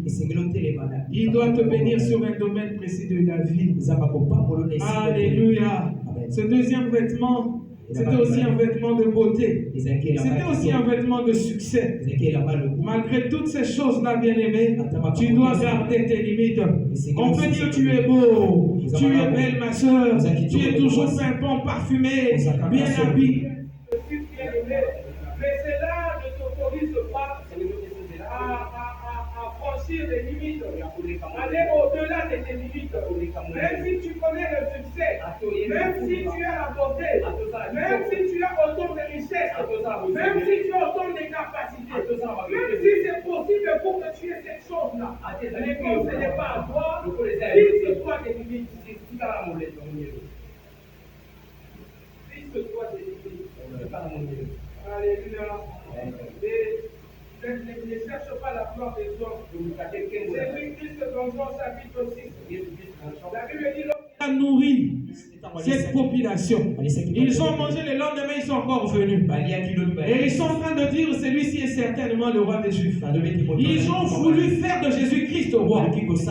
Il doit te bénir sur un domaine précis de la vie. Alléluia. Ce deuxième vêtement, c'était aussi un vêtement de beauté. C'était aussi un vêtement de succès. Malgré toutes ces choses-là, bien-aimé, tu dois garder tes limites. On peut dire tu es beau, tu es belle, ma soeur, tu es toujours pimpant, parfumé, bien habillé. tes limites. Aller au-delà de tes limites. Même si tu connais le succès, même si tu as la beauté, même si tu as autant de richesses, même si tu as autant de capacités, même si c'est possible pour que tu aies cette chose-là, l'école ce n'est pas à toi, fixe-toi tes limites. Fixe-toi tes limites. Alléluia. Ne cherche pas la gloire des hommes. Jésus-Christ dans Jean chapitre 6. La Bible dit a nourri cette population. Ils ont mangé le lendemain, ils sont encore venus. Et ils sont en train de dire celui-ci est certainement le roi des Juifs. Ils ont voulu faire de Jésus-Christ roi.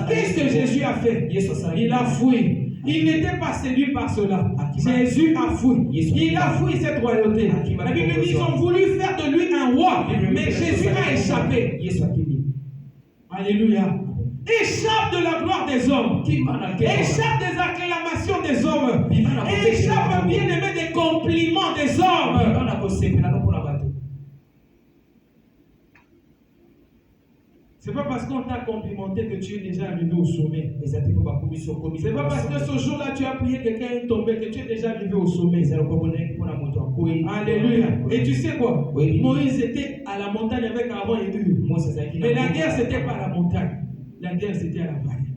Qu'est-ce que Jésus a fait? Il a fui. Il n'était pas séduit par cela. Jésus a fui. Il a fui cette royauté. La Bible dit qu'ils ont voulu faire de lui un roi, mais Jésus a échappé. Alléluia. Échappe de la gloire des hommes. Échappe des acclamations des hommes. Échappe, bien aimé, des compliments des hommes. C'est pas parce qu'on t'a complimenté que tu es déjà arrivé au sommet. C'est pas parce que ce jour-là tu as prié, quelqu'un est tombé, que tu es déjà arrivé au sommet. Alléluia. Et tu sais quoi? Moïse était à la montagne avec Aaron et Hur. Mais la guerre, c'était pas à la montagne. La guerre, c'était à la vallée.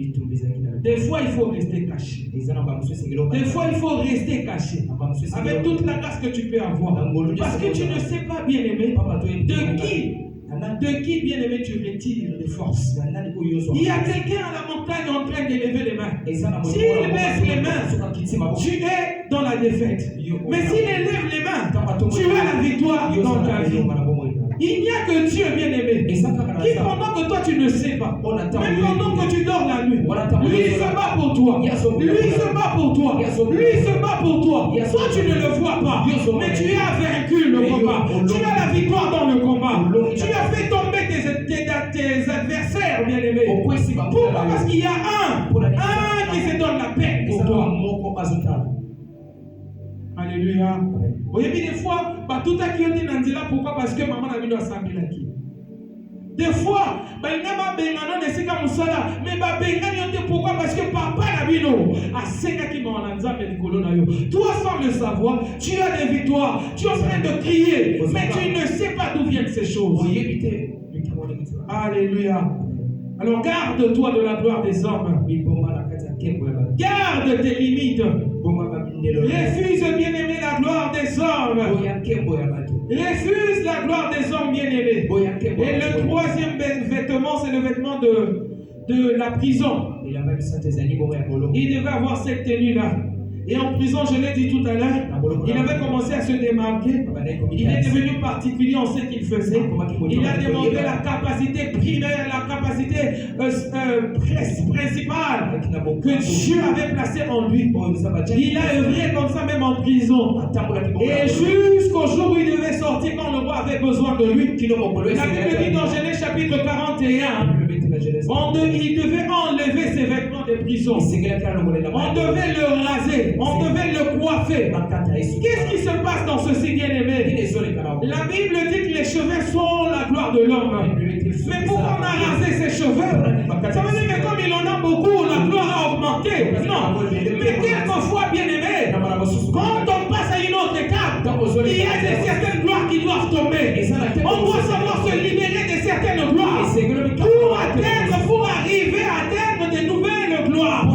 Des fois, il faut rester caché. Des fois, il faut rester caché. Avec toute la grâce que tu peux avoir. Parce que tu ne sais pas, bien aimé, de qui, bien aimé, tu retires les forces. Il y a quelqu'un à la montagne en train de lever les mains. S'il baisse les mains, tu es dans la défaite. Mais s'il élève les mains, tu as la victoire dans ta vie. Il n'y a que Dieu, bien-aimé, qui pendant que toi tu ne sais pas, même pendant que tu dors la nuit, lui se bat pour toi. Lui se bat pour toi. Lui se bat pour toi. Toi tu ne le vois pas, mais tu as vaincu le combat. Tu as la victoire dans le combat. Tu as fait tomber tes adversaires, bien-aimé. Pourquoi? Parce qu'il y a un qui se donne la peine pour toi. Alléluia. Vous voyez, des fois, tout a qui est dans là, pourquoi? Parce que maman a mis dans sa qui. Des fois, il n'y a pas de mais pourquoi? Parce que papa a mis à 5 qui m'a toi, sans le savoir, tu as des victoires, tu es en train de crier, mais tu ne sais pas d'où viennent ces choses. Alléluia. Alors garde-toi de la gloire des hommes. Garde tes limites. Refuse, bien-aimé, la gloire des hommes. Refuse la gloire des hommes, bien-aimés. Et le troisième vêtement, c'est le vêtement de la prison. Il devait avoir cette tenue-là. Et en prison, je l'ai dit tout à l'heure, il avait commencé à se démarquer. Il est devenu particulier en ce qu'il faisait. Il a demandé la capacité primaire, la capacité principale que Dieu avait placée en lui. Il a œuvré comme ça même en prison. Et jusqu'au jour où il devait sortir, quand le roi avait besoin de lui. La Bible dit dans Genèse chapitre 41, il devait enlever ses vêtements de prison. On devait le raser. On devait le coiffer. Qu'est-ce qui se passe dans ceci, bien-aimé? La Bible dit que les cheveux sont la gloire de l'homme. Mais pourquoi on a rasé ses cheveux? Ça veut dire que comme il en a beaucoup, la gloire a augmenté. Non. Mais quelquefois, bien-aimé, quand on passe à une autre étape, il y a certaines gloires qui doivent tomber. On doit savoir se libérer de certaines gloires pour arriver à atteindre de nouvelles gloires.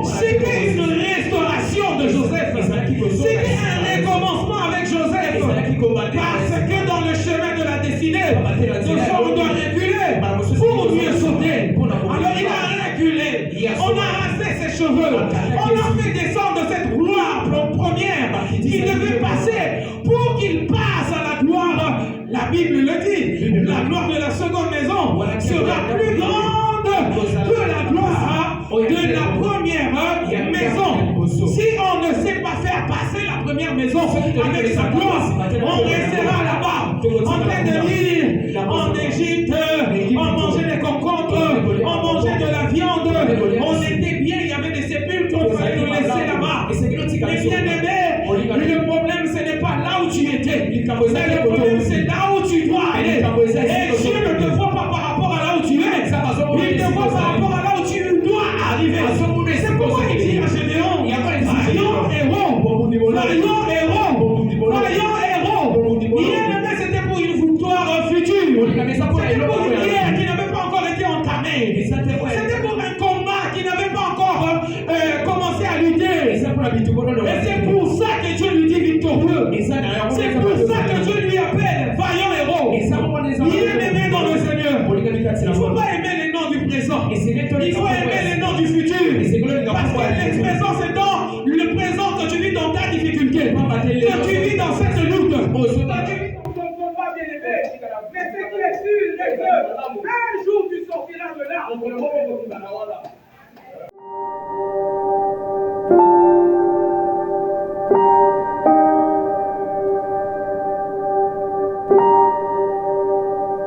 C'était une restauration de Joseph. C'était un recommencement avec Joseph. Parce que dans le chemin de la destinée, on doit reculer pour mieux sauter. Alors il a reculé. On a rasé ses cheveux. On a fait descendre cette gloire première qui devait passer pour qu'il passe à la gloire. La Bible le dit. La gloire de la seconde maison sera plus grande que la gloire de la première maison. Si on ne sait pas faire passer la première maison avec sa gloire, on restera là-bas en train de dire en Égypte, on mangeait des concombres, on mangeait de la viande, on était bien, il y avait des sépulcres, on fallait nous laisser là-bas. Mais bien aimé, le problème ce n'est pas là où tu étais, le problème c'est là où tu dois aller. Et Dieu ne te voit pas par rapport à là où tu es, il te voit Voyons héros. Voyons héros. Bien-aimé, c'était pour une victoire future. C'était pour une guerre qui n'avait pas encore été entamée. C'était pour un combat qui n'avait pas encore commencé à lutter. Et c'est pour ça que Dieu lui dit victorieux. C'est pour ça que Dieu lui appelle vaillant héros. Bien-aimé dans le Seigneur. Il ne faut pas aimer les noms du présent. Il faut aimer les noms du futur. Parce que le présent, c'est dans le présent que tu vis dans ta difficulté. Que tu vis dans cette lutte. Quand tu vis dans ton combat, bien-aimé, mais ce qui est sûr, c'est que un jour tu sortiras de là.